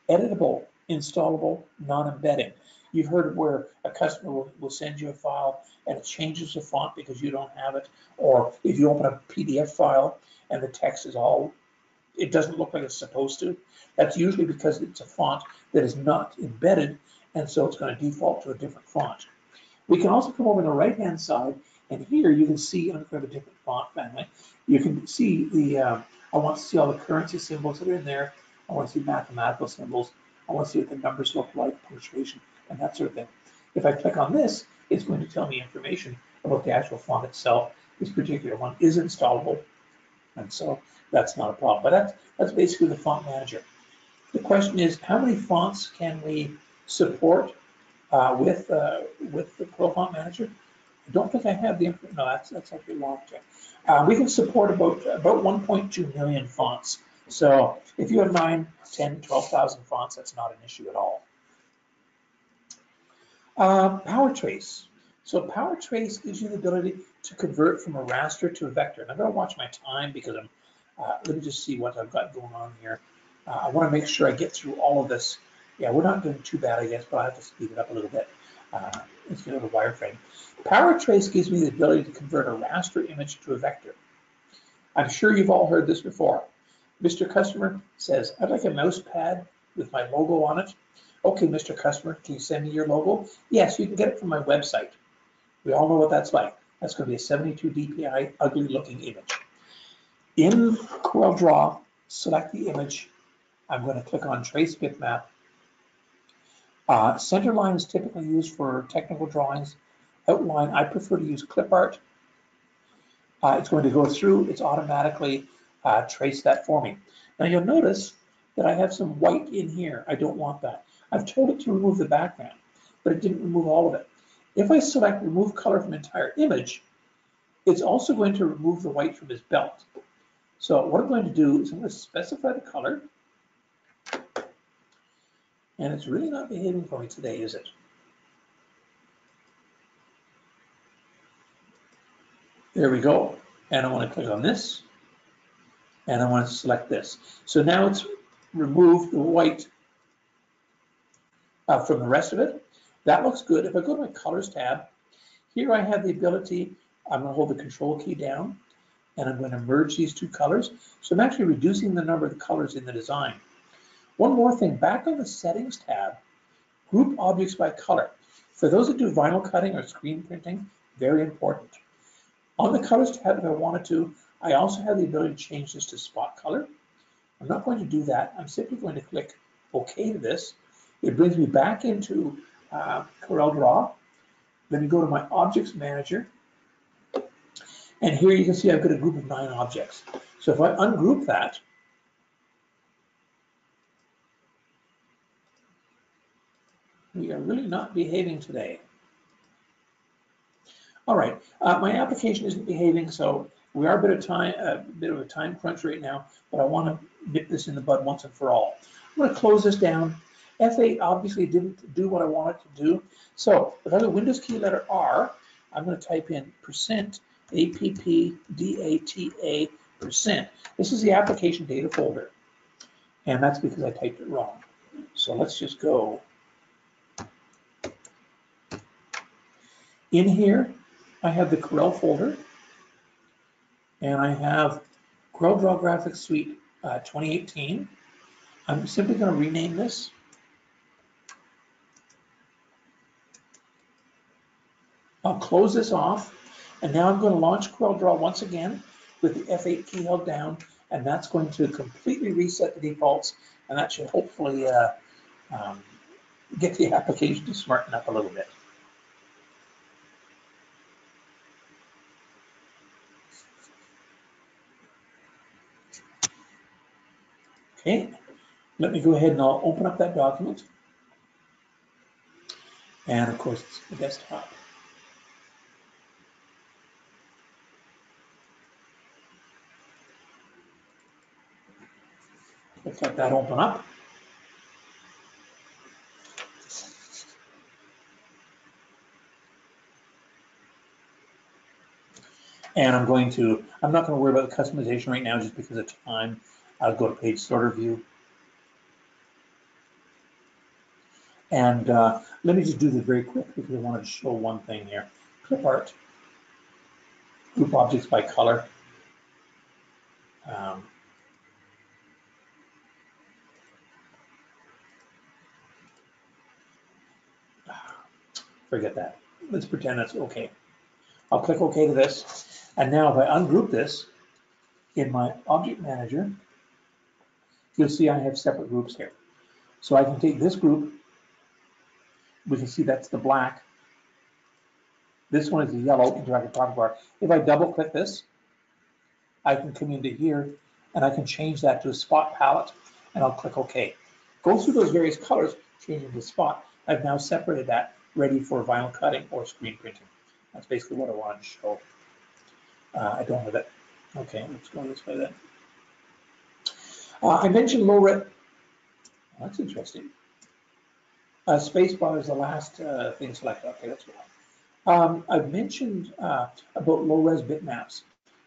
editable, installable, non-embedding. You've heard of where a customer will send you a file and it changes the font because you don't have it, or if you open a PDF file and the text is it doesn't look like it's supposed to. That's usually because it's a font that is not embedded, and so it's going to default to a different font. We can also come over to the right-hand side, and here you can see, I'm going to have a different font family. You can see the, I want to see all the currency symbols that are in there. I want to see mathematical symbols. I want to see what the numbers look like, punctuation, and that sort of thing. If I click on this, it's going to tell me information about the actual font itself. This particular one is installable, and so that's not a problem. But that's basically the font manager. The question is, how many fonts can we support with the Corel Font Manager? I don't think I have the information. No, that's actually locked in. We can support about 1.2 million fonts. So if you have 9, 10, 12,000 fonts, that's not an issue at all. Power trace. So power trace gives you the ability to convert from a raster to a vector. And I'm going to watch my time because let me just see what I've got going on here. I want to make sure I get through all of this. Yeah, we're not doing too bad, I guess, but I have to speed it up a little bit. Let's get over the wireframe. Power trace gives me the ability to convert a raster image to a vector. I'm sure you've all heard this before. Mr. Customer says, I'd like a mouse pad with my logo on it. Okay, Mr. Customer, can you send me your logo? Yes, you can get it from my website. We all know what that's like. That's going to be a 72 dpi ugly looking image. In CorelDraw, select the image. I'm going to click on Trace Bitmap. Centerline is typically used for technical drawings. Outline, I prefer to use clip art. It's going to go through, it's automatically trace that for me. Now you'll notice that I have some white in here. I don't want that. I've told it to remove the background, but it didn't remove all of it. If I select remove color from entire image, it's also going to remove the white from his belt. So what I'm going to do is I'm going to specify the color. And it's really not behaving for me today, is it? There we go. And I want to click on this. And I want to select this. So now it's removed the white from the rest of it. That looks good. If I go to my Colors tab, here I have the ability, I'm going to hold the Control key down, and I'm going to merge these two colors. So I'm actually reducing the number of the colors in the design. One more thing, back on the Settings tab, group objects by color. For those that do vinyl cutting or screen printing, very important. On the Colors tab, if I wanted to, I also have the ability to change this to spot color. I'm not going to do that. I'm simply going to click OK to this. It brings me back into CorelDRAW. Let me go to my Objects Manager. And here you can see I've got a group of 9 objects. So if I ungroup that, we are really not behaving today. All right, my application isn't behaving, so we are a bit of a time crunch right now, but I want to nip this in the bud once and for all. I'm going to close this down. F8 obviously didn't do what I wanted to do. So if I have the Windows key letter R, I'm going to type in %APPDATA%. This is the application data folder, and that's because I typed it wrong. So let's just go. In here, I have the Corel folder, and I have CorelDraw Graphics Suite 2018. I'm simply going to rename this. I'll close this off, and now I'm going to launch CorelDRAW once again with the F8 key held down, and that's going to completely reset the defaults, and that should hopefully get the application to smarten up a little bit. Okay, let me go ahead and I'll open up that document. And of course, it's the desktop. Let's let that open up. And I'm not going to worry about the customization right now just because of time. I'll go to page sorter view. And let me just do this very quick because I wanted to show one thing here. Clip art, group objects by color. Forget that. Let's pretend that's okay. I'll click OK to this. And now if I ungroup this in my object manager, you'll see I have separate groups here. So I can take this group, we can see that's the black. This one is the yellow interactive property bar. If I double click this, I can come into here and I can change that to a spot palette and I'll click OK. Go through those various colors, changing the spot. I've now separated that, ready for vinyl cutting or screen printing. That's basically what I wanted to show. I don't have it. Okay, let's go this way then. I mentioned low res. That's interesting. Spacebar is the last thing selected. Okay, that's why. I've mentioned about low res bitmaps.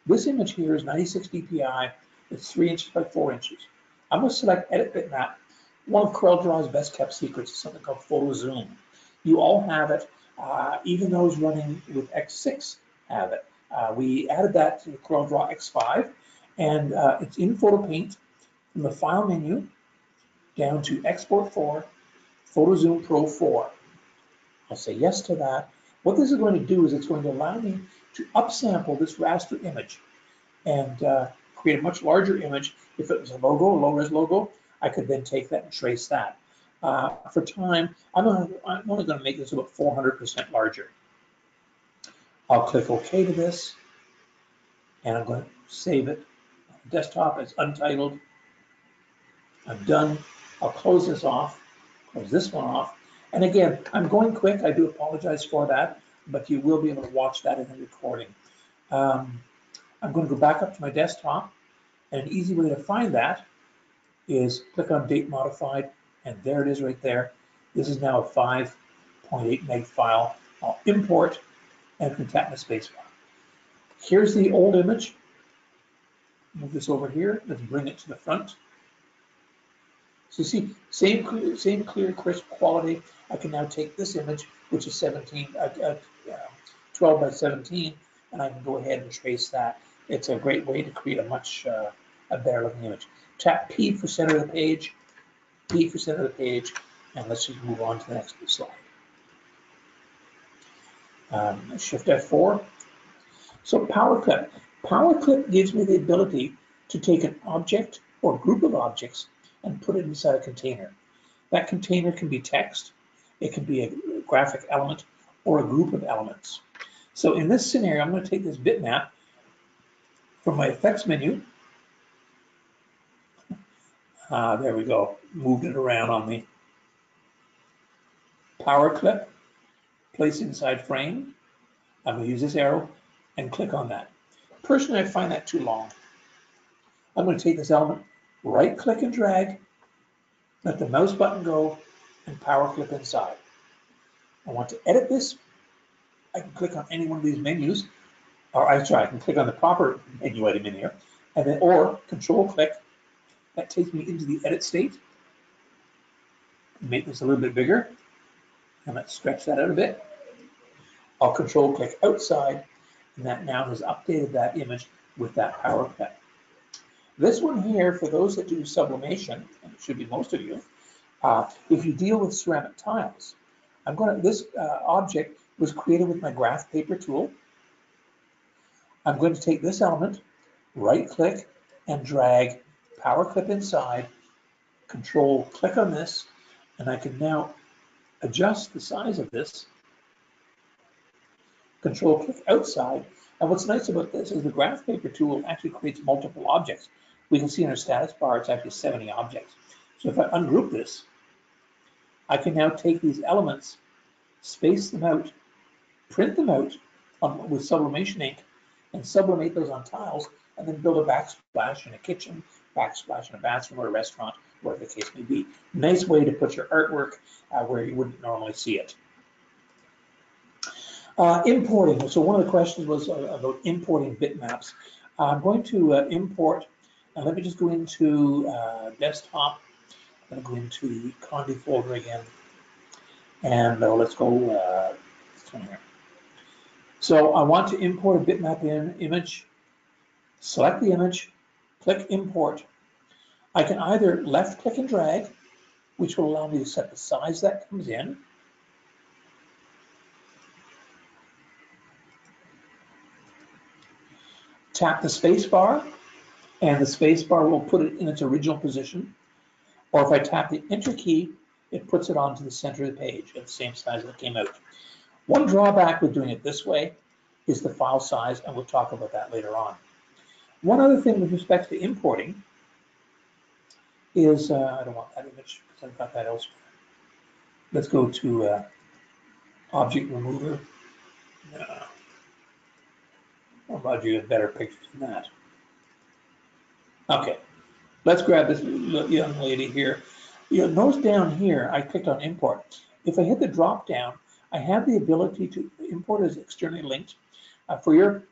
This image here is 96 dpi. It's 3 inches by 4 inches. I'm going to select Edit Bitmap. One of CorelDraw's best kept secrets is something called Photo Zoom. You all have it. Even those running with X6 have it. We added that to CorelDraw X5, and it's in Photo Paint from the File menu down to Export 4, Photo Zoom Pro 4. I'll say yes to that. What this is going to do is it's going to allow me to upsample this raster image and create a much larger image. If it was a logo, a low-res logo, I could then take that and trace that. For time, I'm only going to make this about 400% larger. I'll click OK to this, and I'm going to save it on the desktop as untitled. I'm done. I'll close this off, close this one off. And again, I'm going quick. I do apologize for that, but you will be able to watch that in the recording. I'm going to go back up to my desktop, and an easy way to find that is click on Date Modified, and there it is right there. This is now a 5.8 meg file. I'll import and tap the spacebar. Here's the old image. Move this over here. Let's bring it to the front. So you see, same clear, crisp quality. I can now take this image, which is 12 by 17, and I can go ahead and trace that. It's a great way to create a much a better looking image. Tap P for center of the page, P for center of the page, and let's just move on to the next slide. Shift F4. So Power Clip. Power Clip gives me the ability to take an object or group of objects and put it inside a container. That container can be text, it can be a graphic element, or a group of elements. So in this scenario, I'm going to take this bitmap from my effects menu. There we go, moved it around on me. Power Clip, place inside frame. I'm going to use this arrow and click on that. Personally, I find that too long. I'm going to take this element, right click and drag, let the mouse button go, and power clip inside. I want to edit this. I can click on any one of these menus, or I can click on the proper menu item in here, and then or control click. That takes me into the edit state. Make this a little bit bigger, and let's stretch that out a bit. I'll control click outside, and that now has updated that image with that power clip. This one here, for those that do sublimation, and it should be most of you, if you deal with ceramic tiles, this object was created with my graph paper tool. I'm going to take this element, right click and drag, power clip inside, control click on this, and I can now adjust the size of this, control click outside. And what's nice about this is the graph paper tool actually creates multiple objects. We can see in our status bar, it's actually 70 objects. So if I ungroup this, I can now take these elements, space them out, print them out with sublimation ink, and sublimate those on tiles, and then build a backsplash in a kitchen, backsplash in a bathroom or a restaurant, whatever the case may be. Nice way to put your artwork where you wouldn't normally see it. Importing. So one of the questions was about importing bitmaps. I'm going to import. Let me just go into desktop. I'm going to go into the Condé folder again, and let's go this one here. So I want to import a bitmap image. Select the image, click import. I can either left click and drag, which will allow me to set the size that comes in. tap the space bar, and the space bar will put it in its original position. Or if I tap the enter key, it puts it onto the center of the page at the same size that it came out. One drawback with doing it this way is the file size, and we'll talk about that later on. One other thing with respect to importing is, I don't want that image because I've got that elsewhere. Let's go to object remover. How about you get better pictures than that? Okay, let's grab this young lady here. You'll notice down here, I clicked on import. If I hit the drop down, I have the ability to import as externally linked. For your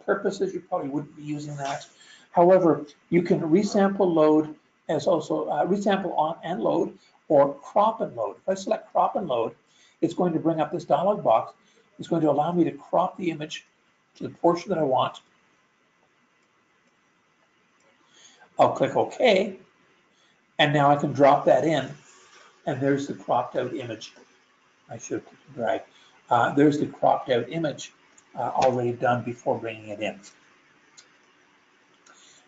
purposes, you probably wouldn't be using that. However, you can resample load as also resample on and load, or crop and load. If I select crop and load, it's going to bring up this dialog box. It's going to allow me to crop the image to the portion that I want. I'll click OK, and now I can drop that in, and there's the cropped out image. I should have drag. There's the cropped out image already done before bringing it in.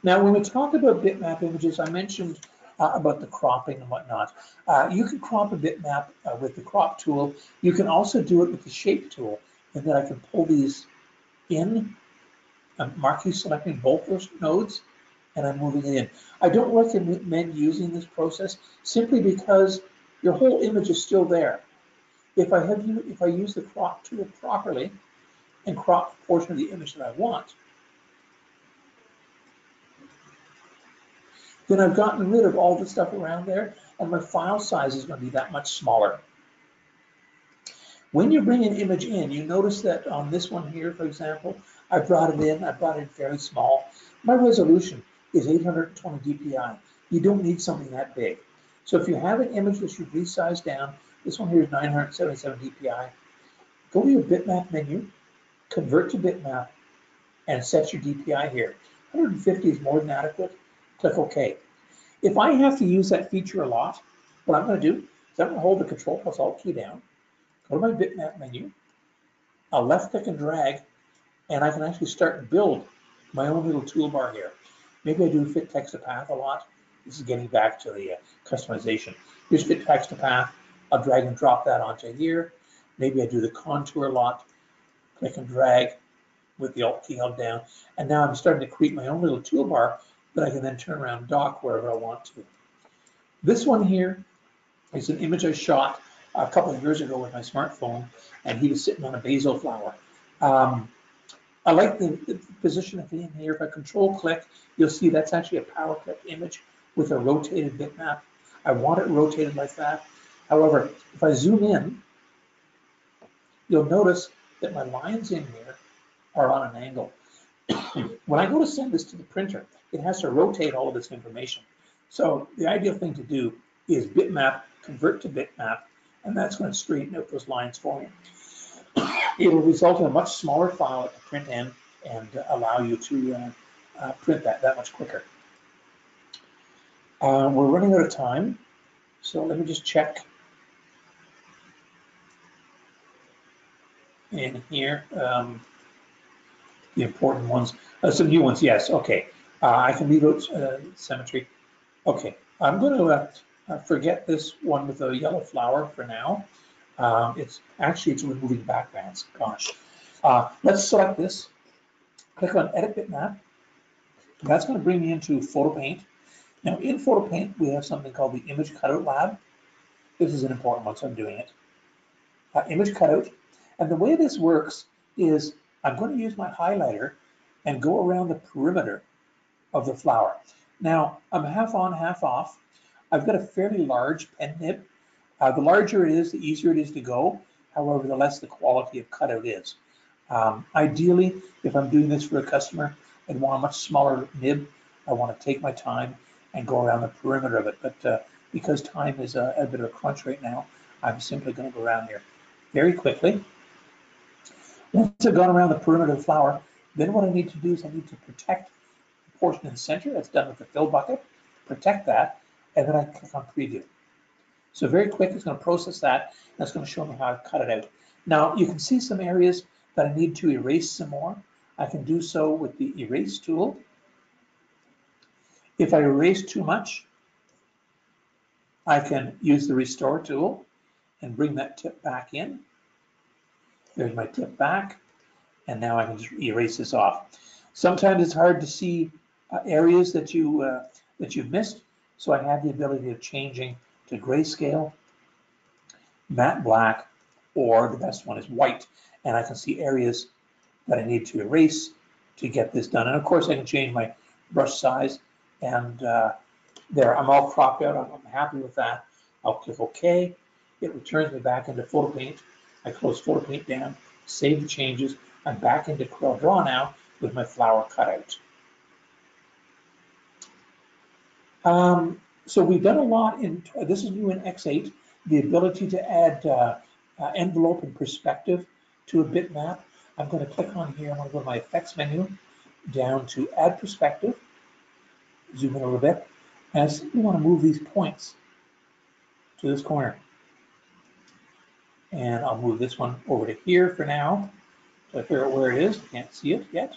Now, when we talk about bitmap images, I mentioned about the cropping and whatnot. You can crop a bitmap with the crop tool. You can also do it with the shape tool, and then I can pull these in. I'm marking selecting both those nodes, and I'm moving it in. I don't recommend using this process simply because your whole image is still there. If I use the crop tool properly and crop the portion of the image that I want, then I've gotten rid of all the stuff around there, and my file size is going to be that much smaller. When you bring an image in, you notice that on this one here, for example, I brought it fairly small. My resolution is 820 dpi. You don't need something that big. So if you have an image that you've resized down, this one here is 977 dpi, go to your bitmap menu, convert to bitmap, and set your DPI here. 150 is more than adequate. Click OK. If I have to use that feature a lot, what I'm going to do is I'm going to hold the Control+Alt key down, go to my bitmap menu, I'll left click and drag, and I can actually start and build my own little toolbar here. Maybe I do fit text to path a lot. This is getting back to the customization. Here's fit text to path. I'll drag and drop that onto here. Maybe I do the contour a lot. Click and drag with the Alt key held down. And now I'm starting to create my own little toolbar that I can then turn around and dock wherever I want to. This one here is an image I shot a couple of years ago with my smartphone, and he was sitting on a basil flower. I like the position of it in here. If I control click, you'll see that's actually a power clip image with a rotated bitmap. I want it rotated like that. However, if I zoom in, you'll notice that my lines in here are on an angle. When I go to send this to the printer, it has to rotate all of this information. So the ideal thing to do is bitmap, convert to bitmap, and that's going to straighten out those lines for me. It will result in a much smaller file at the print end and allow you to print that much quicker. We're running out of time, so let me just check in here. The important ones, some new ones, yes, okay. I can leave out symmetry. Okay, I'm going to forget this one with the yellow flower for now. It's removing backgrounds, gosh. Let's select this, click on Edit Bitmap. That's going to bring me into PhotoPaint. Now in PhotoPaint, we have something called the Image Cutout Lab. This is an important one, so I'm doing it. Image Cutout, and the way this works is I'm going to use my highlighter and go around the perimeter of the flower. Now, I'm half on, half off. I've got a fairly large pen nib. The larger it is, the easier it is to go. However, the less the quality of cutout is. Ideally, if I'm doing this for a customer, I'd want a much smaller nib. I want to take my time and go around the perimeter of it. But because time is a bit of a crunch right now, I'm simply going to go around here very quickly. Once I've gone around the perimeter of the flower, then what I need to do is I need to protect the portion in the center. That's done with the fill bucket. Protect that, and then I click on Preview. So very quick, it's going to process that, and it's going to show me how to cut it out. Now, you can see some areas that I need to erase some more. I can do so with the erase tool. If I erase too much, I can use the restore tool and bring that tip back in. There's my tip back, and now I can just erase this off. Sometimes it's hard to see areas that you've missed, so I have the ability of changing to grayscale, matte black, or the best one is white, and I can see areas that I need to erase to get this done. And of course, I can change my brush size, and there, I'm all cropped out. I'm happy with that. I'll click OK. It returns me back into Photo Paint. I close Photo Paint down, save the changes. I'm back into CorelDraw now with my flower cutout. So we've done a lot in, this is new in X8, the ability to add envelope and perspective to a bitmap. I'm going to click on here. I'm going to go to my effects menu, down to add perspective, zoom in a little bit, and I simply want to move these points to this corner. And I'll move this one over to here for now. So I figure out where it is. I can't see it yet.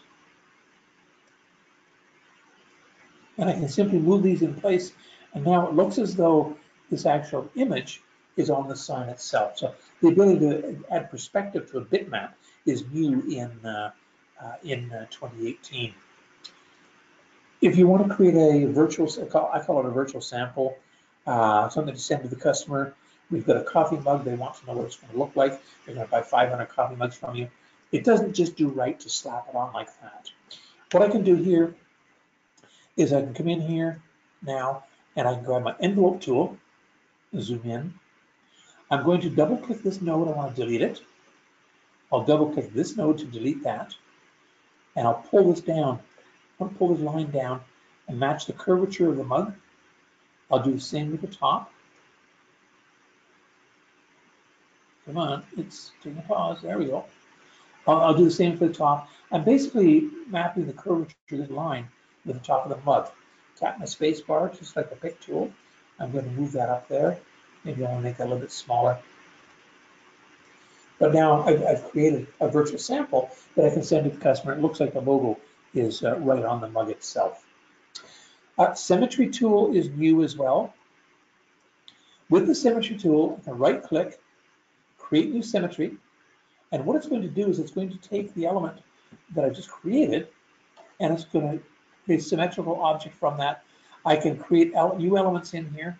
And I can simply move these in place. And now it looks as though this actual image is on the sign itself. So the ability to add perspective to a bitmap is new in 2018. If you want to create a virtual, I call it a virtual sample, something to send to the customer. We've got a coffee mug. They want to know what it's going to look like. They're going to buy 500 coffee mugs from you. It doesn't just do right to slap it on like that. What I can do here is I can come in here now and I can grab my envelope tool, zoom in. I'm going to double click this node. I want to delete it. I'll double click this node to delete that. And I'll pull this down. I'll pull this line down and match the curvature of the mug. I'll do the same with the top. Come on, it's taking a pause. There we go. I'll do the same for the top. I'm basically mapping the curvature of the line with the top of the mug. Tap my space bar, just like the pick tool. I'm going to move that up there. Maybe I want to make that a little bit smaller. But now I've created a virtual sample that I can send to the customer. It looks like the logo is right on the mug itself. Symmetry tool is new as well. With the symmetry tool, I can right-click, create new symmetry, and what it's going to do is it's going to take the element that I just created, and it's going to create a symmetrical object from that. I can create new elements in here.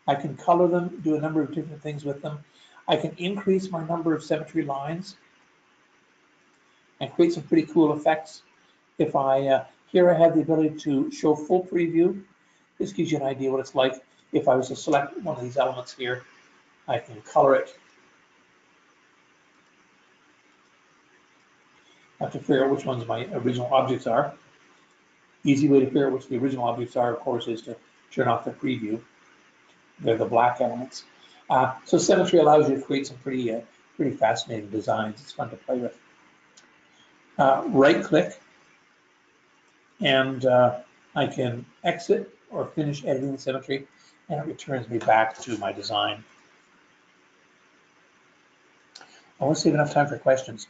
I can color them, do a number of different things with them. I can increase my number of symmetry lines and create some pretty cool effects. If here I have the ability to show full preview. This gives you an idea what it's like. If I was to select one of these elements here, I can color it. I have to figure out which ones my original objects are. Easy way to figure out which the original objects are, of course, is to turn off the preview. They're the black elements. So symmetry allows you to create some pretty fascinating designs. It's fun to play with. Right-click, and I can exit or finish editing the symmetry, and it returns me back to my design. I want to save enough time for questions.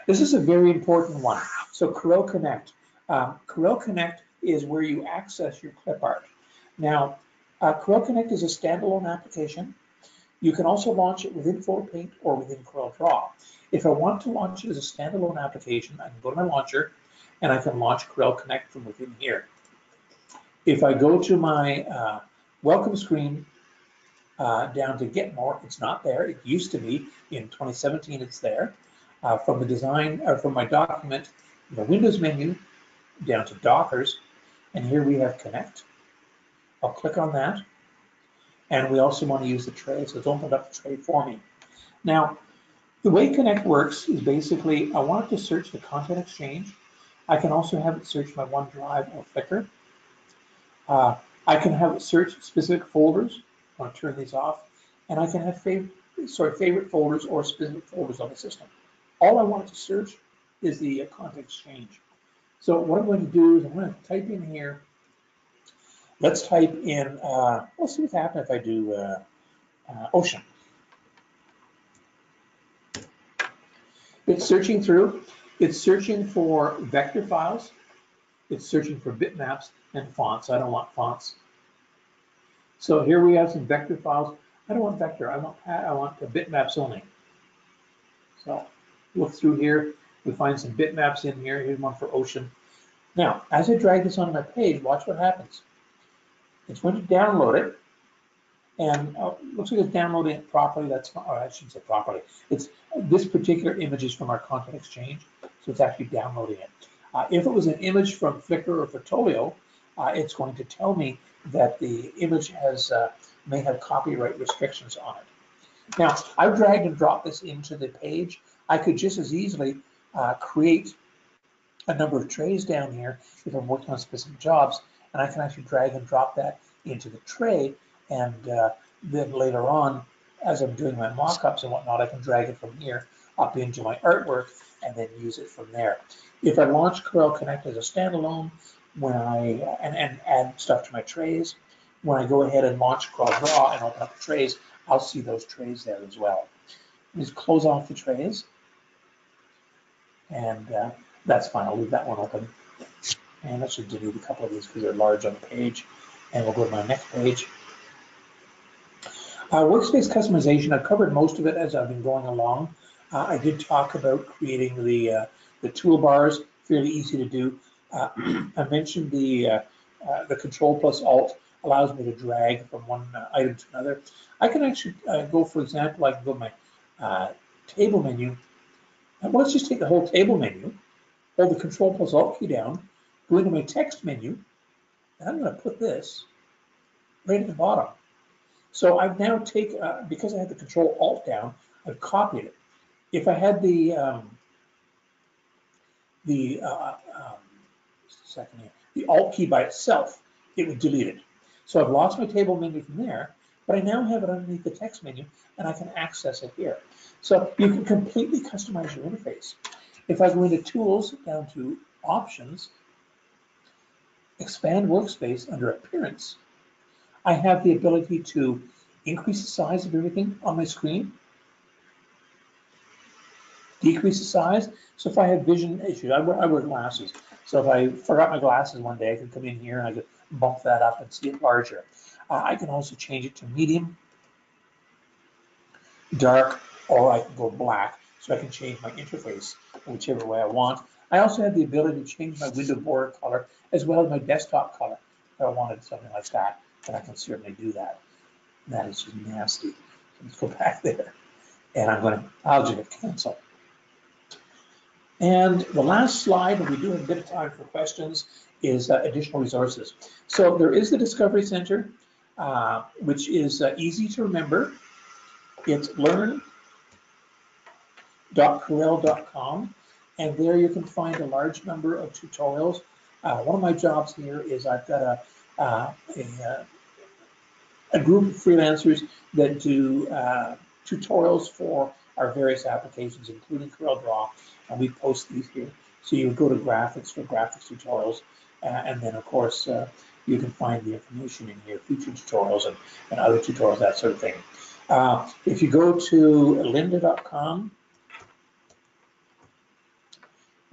This is a very important one. So Corel Connect. Corel Connect is where you access your clip art. Now, Corel Connect is a standalone application. You can also launch it within Photo Paint or within CorelDraw. If I want to launch it as a standalone application, I can go to my launcher and I can launch Corel Connect from within here. If I go to my welcome screen down to Get More, it's not there. It used to be. In 2017, it's there. From the design, from my document, the Windows menu down to Dockers, and here we have Connect. I'll click on that, and we also want to use the tray, so it's opened up the tray for me. Now, the way Connect works is basically I want it to search the Content Exchange. I can also have it search my OneDrive or Flickr. I can have it search specific folders. I want to turn these off, and I can have favorite folders or specific folders on the system. All I want it to search is the Content Exchange. So what I'm going to do is I'm going to type in here. Let's type in, let's see what's happening if I do ocean. It's searching through. It's searching for vector files. It's searching for bitmaps and fonts. I don't want fonts. So here we have some vector files. I don't want vector. I want the bitmaps only. So look through here. We find some bitmaps in here. Here's one for ocean. Now, as I drag this onto my page, watch what happens. It's going to download it, and looks like it's downloading it properly. That's not, I shouldn't say properly. It's this particular image is from our content exchange, so it's actually downloading it. If it was an image from Flickr or Photolio, it's going to tell me that the image has may have copyright restrictions on it. Now, I've dragged and dropped this into the page. I could just as easily create a number of trays down here if I'm working on specific jobs, and I can actually drag and drop that into the tray, and then later on, as I'm doing my mock-ups and whatnot, I can drag it from here up into my artwork and then use it from there. If I launch Corel Connect as a standalone, when I and add stuff to my trays, when I go ahead and launch CorelDraw and open up the trays, I'll see those trays there as well. Just close off the trays, and that's fine. I'll leave that one open. And let's just delete a couple of these because they're large on the page. And we'll go to my next page. Workspace customization, I've covered most of it as I've been going along. I did talk about creating the toolbars, fairly easy to do. I mentioned the Control plus Alt allows me to drag from one item to another. I can actually go, for example, I can go to my table menu. And let's just take the whole table menu, hold the Control plus Alt key down, go into my text menu, and I'm going to put this right at the bottom. So I've now taken, because I had the Control Alt down, I've copied it. If I had the Alt key by itself, it would delete it. So I've lost my table menu from there, but I now have it underneath the text menu, and I can access it here. So you can completely customize your interface. If I go into Tools, down to Options, Expand Workspace under Appearance, I have the ability to increase the size of everything on my screen, decrease the size. So if I have vision issues, I wear glasses. So if I forgot my glasses one day, I could come in here and I could bump that up and see it larger. I can also change it to medium, dark, or I can go black. So I can change my interface whichever way I want. I also have the ability to change my window border color as well as my desktop color. If I wanted something like that, then I can certainly do that. And that is just nasty. So let's go back there. And I'll just hit cancel. And the last slide, and we do have a bit of time for questions, is additional resources. So there is the Discovery Center, which is easy to remember. It's learn.corel.com, and there you can find a large number of tutorials. One of my jobs here is I've got a group of freelancers that do tutorials for our various applications, including CorelDraw, and we post these here. So you would go to graphics for graphics tutorials, and then of course you can find the information in here, feature tutorials and other tutorials, that sort of thing. If you go to lynda.com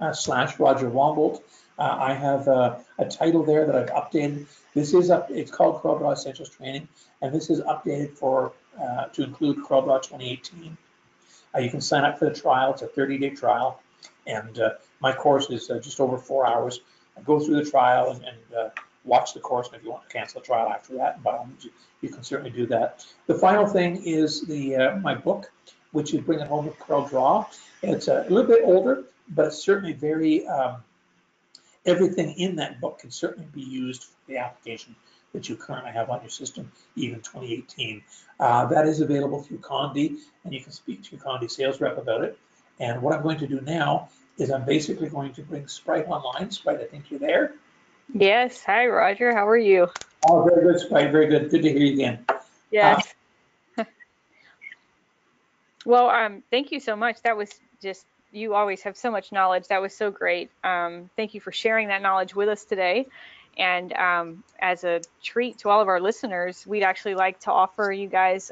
/ Roger Wambolt, I have a title there that I've updated. This is it's called CorelDraw Essentials Training, and this is updated for to include CorelDraw 2018. You can sign up for the trial. It's a 30-day trial, and my course is just over 4 hours. I go through the trial and watch the course, and if you want to cancel the trial after that, by all means, you can certainly do that. The final thing is my book, which is Bring It Home with CorelDraw. It's a little bit older, but it's certainly very, everything in that book can certainly be used for the application that you currently have on your system, even 2018. That is available through Condé, and you can speak to your Condé sales rep about it. And what I'm going to do now is I'm basically going to bring Sprite online. Sprite, I think you're there. Yes. Hi, Roger. How are you? Oh, very good, Sprite. Very good. Good to hear you again. Yes. Well, thank you so much. That was just, you always have so much knowledge. That was so great. Thank you for sharing that knowledge with us today. And as a treat to all of our listeners, we'd actually like to offer you guys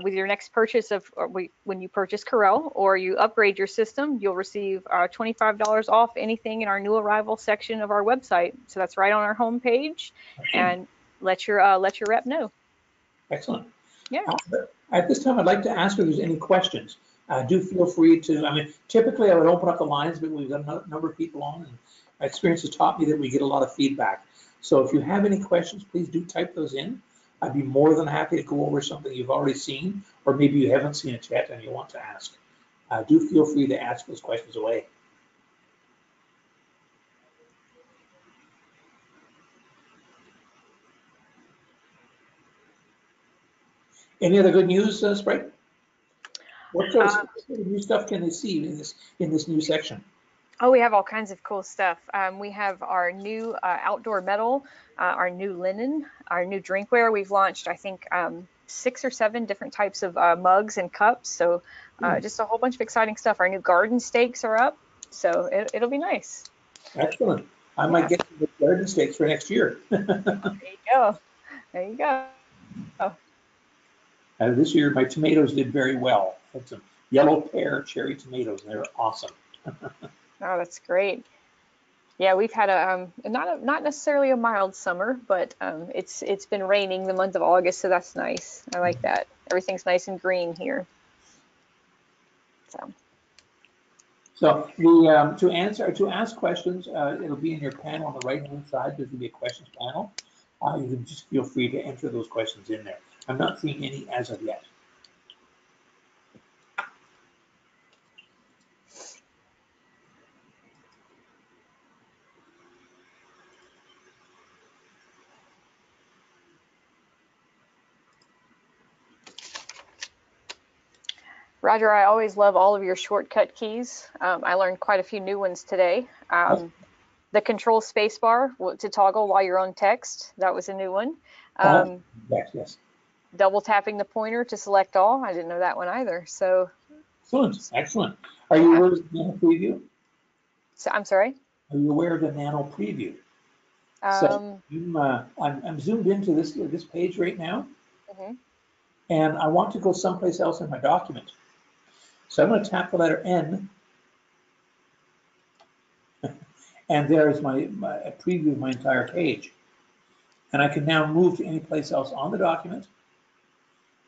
with your next purchase when you purchase Corel or you upgrade your system, you'll receive $25 off anything in our new arrival section of our website. So that's right on our homepage, and let your rep know. Excellent. Yeah. At this time, I'd like to ask if there's any questions. Do feel free to, I mean, typically I would open up the lines, but we've got a number of people on, and my experience has taught me that we get a lot of feedback. So if you have any questions, please do type those in. I'd be more than happy to go over something you've already seen, or maybe you haven't seen it yet and you want to ask. Do feel free to ask those questions away. Any other good news, Sprite? What sort of new stuff can they see in this new section? Oh, we have all kinds of cool stuff. We have our new outdoor metal, our new linen, our new drinkware. We've launched, I think, 6 or 7 different types of mugs and cups. So just a whole bunch of exciting stuff. Our new garden stakes are up, so it'll be nice. Excellent. I might get the garden stakes for next year. There you go. There you go. This year, my tomatoes did very well. I had some yellow pear cherry tomatoes, and they were awesome. Oh, that's great. Yeah, we've had not necessarily a mild summer, but it's been raining the month of August, so that's nice. I like that. Everything's nice and green here. So the to ask questions, it'll be in your panel on the right-hand side. There's going to be a questions panel. You can just feel free to enter those questions in there. I'm not seeing any as of yet. Roger, I always love all of your shortcut keys. I learned quite a few new ones today. The control spacebar to toggle while you're on text, that was a new one. Yes. Double tapping the pointer to select all. I didn't know that one either. So excellent. Are you aware of the nano preview? So I'm sorry? Are you aware of the nano preview? So I'm zoomed into this page right now, and I want to go someplace else in my document. So I'm going to tap the letter N, and there is my preview of my entire page. And I can now move to any place else on the document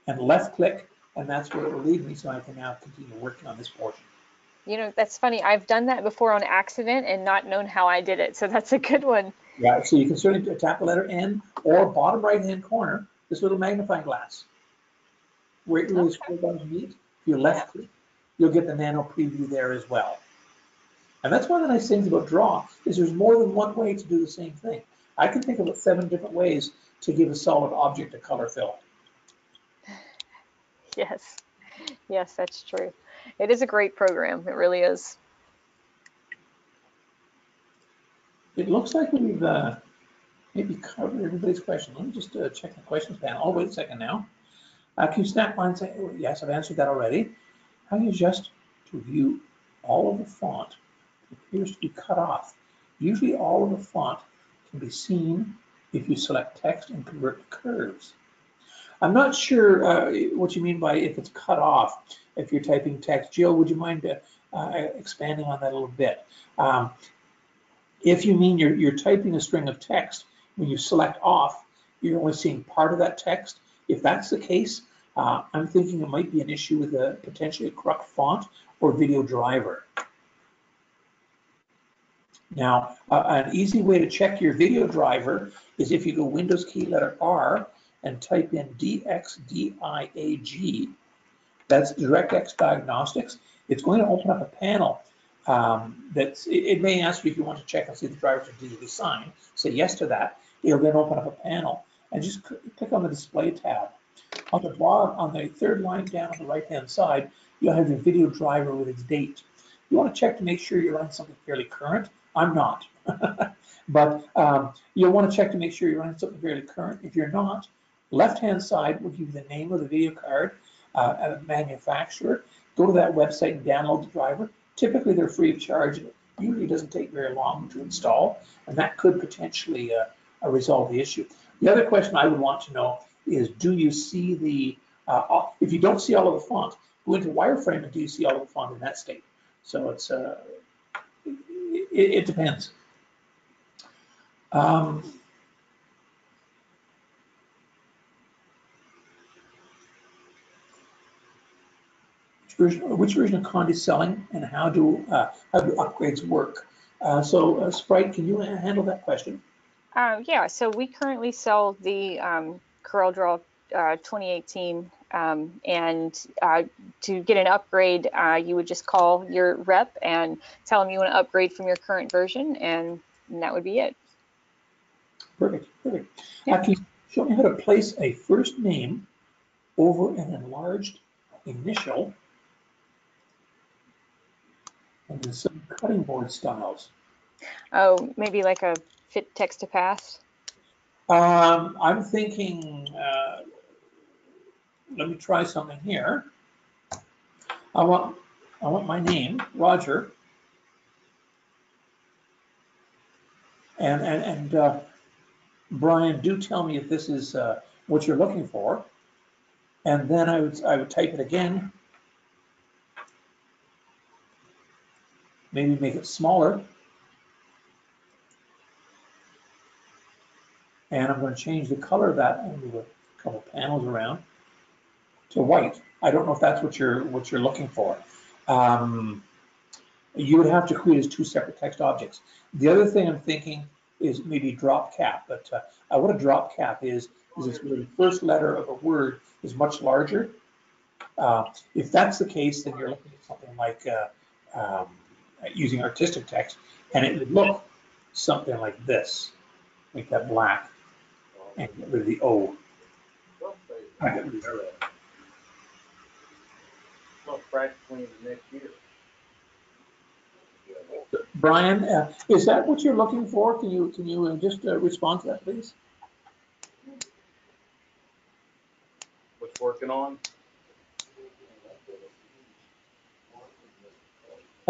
and left click, and that's where it will lead me, so I can now continue working on this portion. You know, that's funny. I've done that before on accident and not known how I did it, so that's a good one. Yeah, so you can certainly tap the letter N, or bottom right-hand corner, this little magnifying glass. Where it really scroll down to meet, if you left click, you'll get the nano preview there as well. And that's one of the nice things about Draw, is there's more than one way to do the same thing. I can think of 7 different ways to give a solid object a color fill. Yes, that's true. It is a great program. It really is. It looks like we've maybe covered everybody's question. Let me just check the questions panel. Oh, wait a second now. Can you snap line say, oh, yes, I've answered that already. How do you adjust to view all of the font? It appears to be cut off. Usually all of the font can be seen if you select text and convert to curves. I'm not sure what you mean by if it's cut off, if you're typing text. Jill, would you mind expanding on that a little bit? If you mean you're typing a string of text, when you select off, you're only seeing part of that text. If that's the case, I'm thinking it might be an issue with potentially a corrupt font or video driver. Now, an easy way to check your video driver is if you go Windows key letter R and type in DXDIAG, that's DirectX Diagnostics. It's going to open up a panel it may ask you if you want to check and see the drivers are digitally signed. Say yes to that. It'll then open up a panel, and just click on the display tab. On the bottom, on the 3rd line down on the right-hand side, you'll have your video driver with its date. You want to check to make sure you're running something fairly current. I'm not, but you'll want to check to make sure you're running something fairly current. If you're not, left-hand side will give you the name of the video card, a manufacturer. Go to that website and download the driver. Typically, they're free of charge. It usually doesn't take very long to install, and that could potentially resolve the issue. The other question I would want to know is, do you see the If you don't see all of the font, go into wireframe and do you see all of the font in that state. So it's it depends. Which version of Condé is selling, and how do upgrades work? Sprite, can you handle that question? Yeah, so we currently sell the CorelDraw 2018, and to get an upgrade, you would just call your rep and tell them you want to upgrade from your current version, and that would be it. Perfect, perfect. Yeah. Can you show me how to place a first name over an enlarged initial and then some cutting board styles? Oh, maybe like a fit text to path? I'm thinking, let me try something here. I want my name, Roger, and Brian, do tell me if this is what you're looking for. And then I would type it again, maybe make it smaller. And I'm going to change the color of that and move a couple panels around to white. I don't know if that's what you're looking for. You would have to create as two separate text objects. The other thing I'm thinking is maybe drop cap, but what a drop cap is it's where the first letter of a word is much larger. If that's the case, then you're looking at something like using artistic text, and it would look something like this. Make that black and get rid of the O. I get rid of that. Well, practically the next year. Brian, is that what you're looking for? Can you just respond to that, please? What's working on?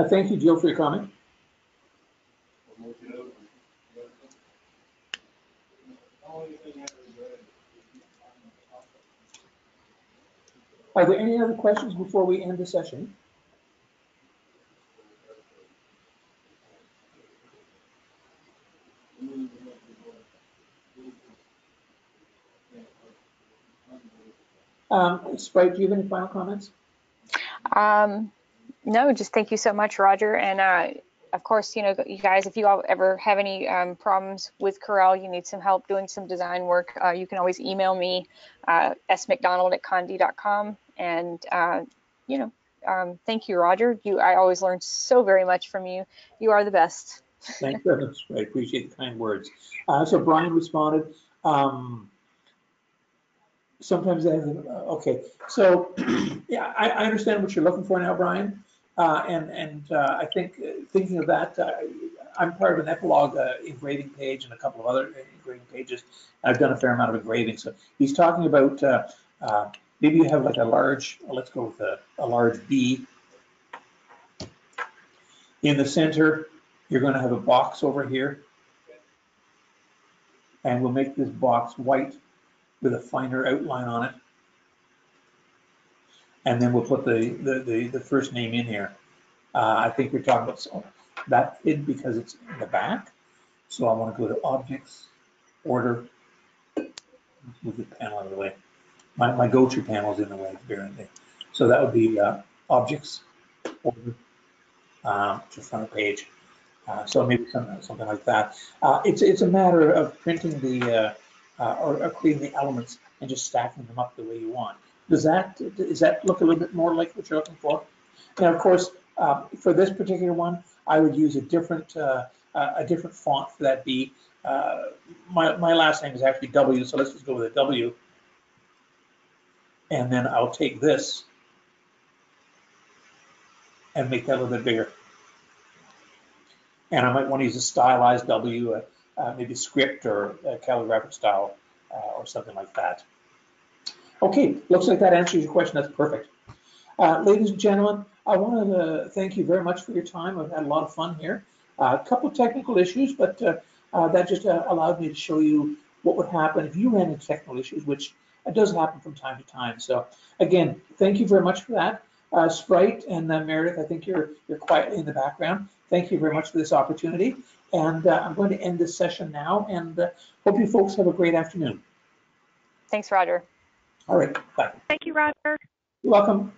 Thank you, Jill, for your comment. Are there any other questions before we end the session? Sprite, do you have any final comments? No, just thank you so much, Roger. And of course, you guys, if you all ever have any problems with Corel, you need some help doing some design work, you can always email me, smcdonald@condé.com. And, thank you, Roger. I always learn so very much from you. You are the best. Thanks very much. I appreciate the kind words. So Brian responded. Sometimes they have, okay. So yeah, I understand what you're looking for now, Brian. I think thinking of that, I'm part of an epilogue engraving page and a couple of other engraving pages. I've done a fair amount of engraving. So he's talking about maybe you have like a large, let's go with a large B. In the center, you're going to have a box over here. And we'll make this box white with a finer outline on it. And then we'll put the first name in here. I think we're talking about that hid because it's in the back. So I want to go to Objects, Order, move the panel out of the way. My go-to panel is in the way, apparently. So that would be Objects, Order, to front page. So maybe something like that. It's a matter of printing the or creating the elements and just stacking them up the way you want. Does that look a little bit more like what you're looking for? Now, of course, for this particular one, I would use a different font for that B. My last name is actually W, so let's just go with a W. And then I'll take this and make that a little bit bigger. And I might want to use a stylized W, maybe script or calligraphic style or something like that. Okay, looks like that answers your question. That's perfect. Ladies and gentlemen, I want to thank you very much for your time. I've had a lot of fun here. A couple of technical issues, but that just allowed me to show you what would happen if you ran into technical issues, which It does happen from time to time. So again, thank you very much for that. Sprite and Meredith, I think you're quietly in the background. Thank you very much for this opportunity. And I'm going to end this session now, and hope you folks have a great afternoon. Thanks, Roger. All right, bye. Thank you, Roger. You're welcome.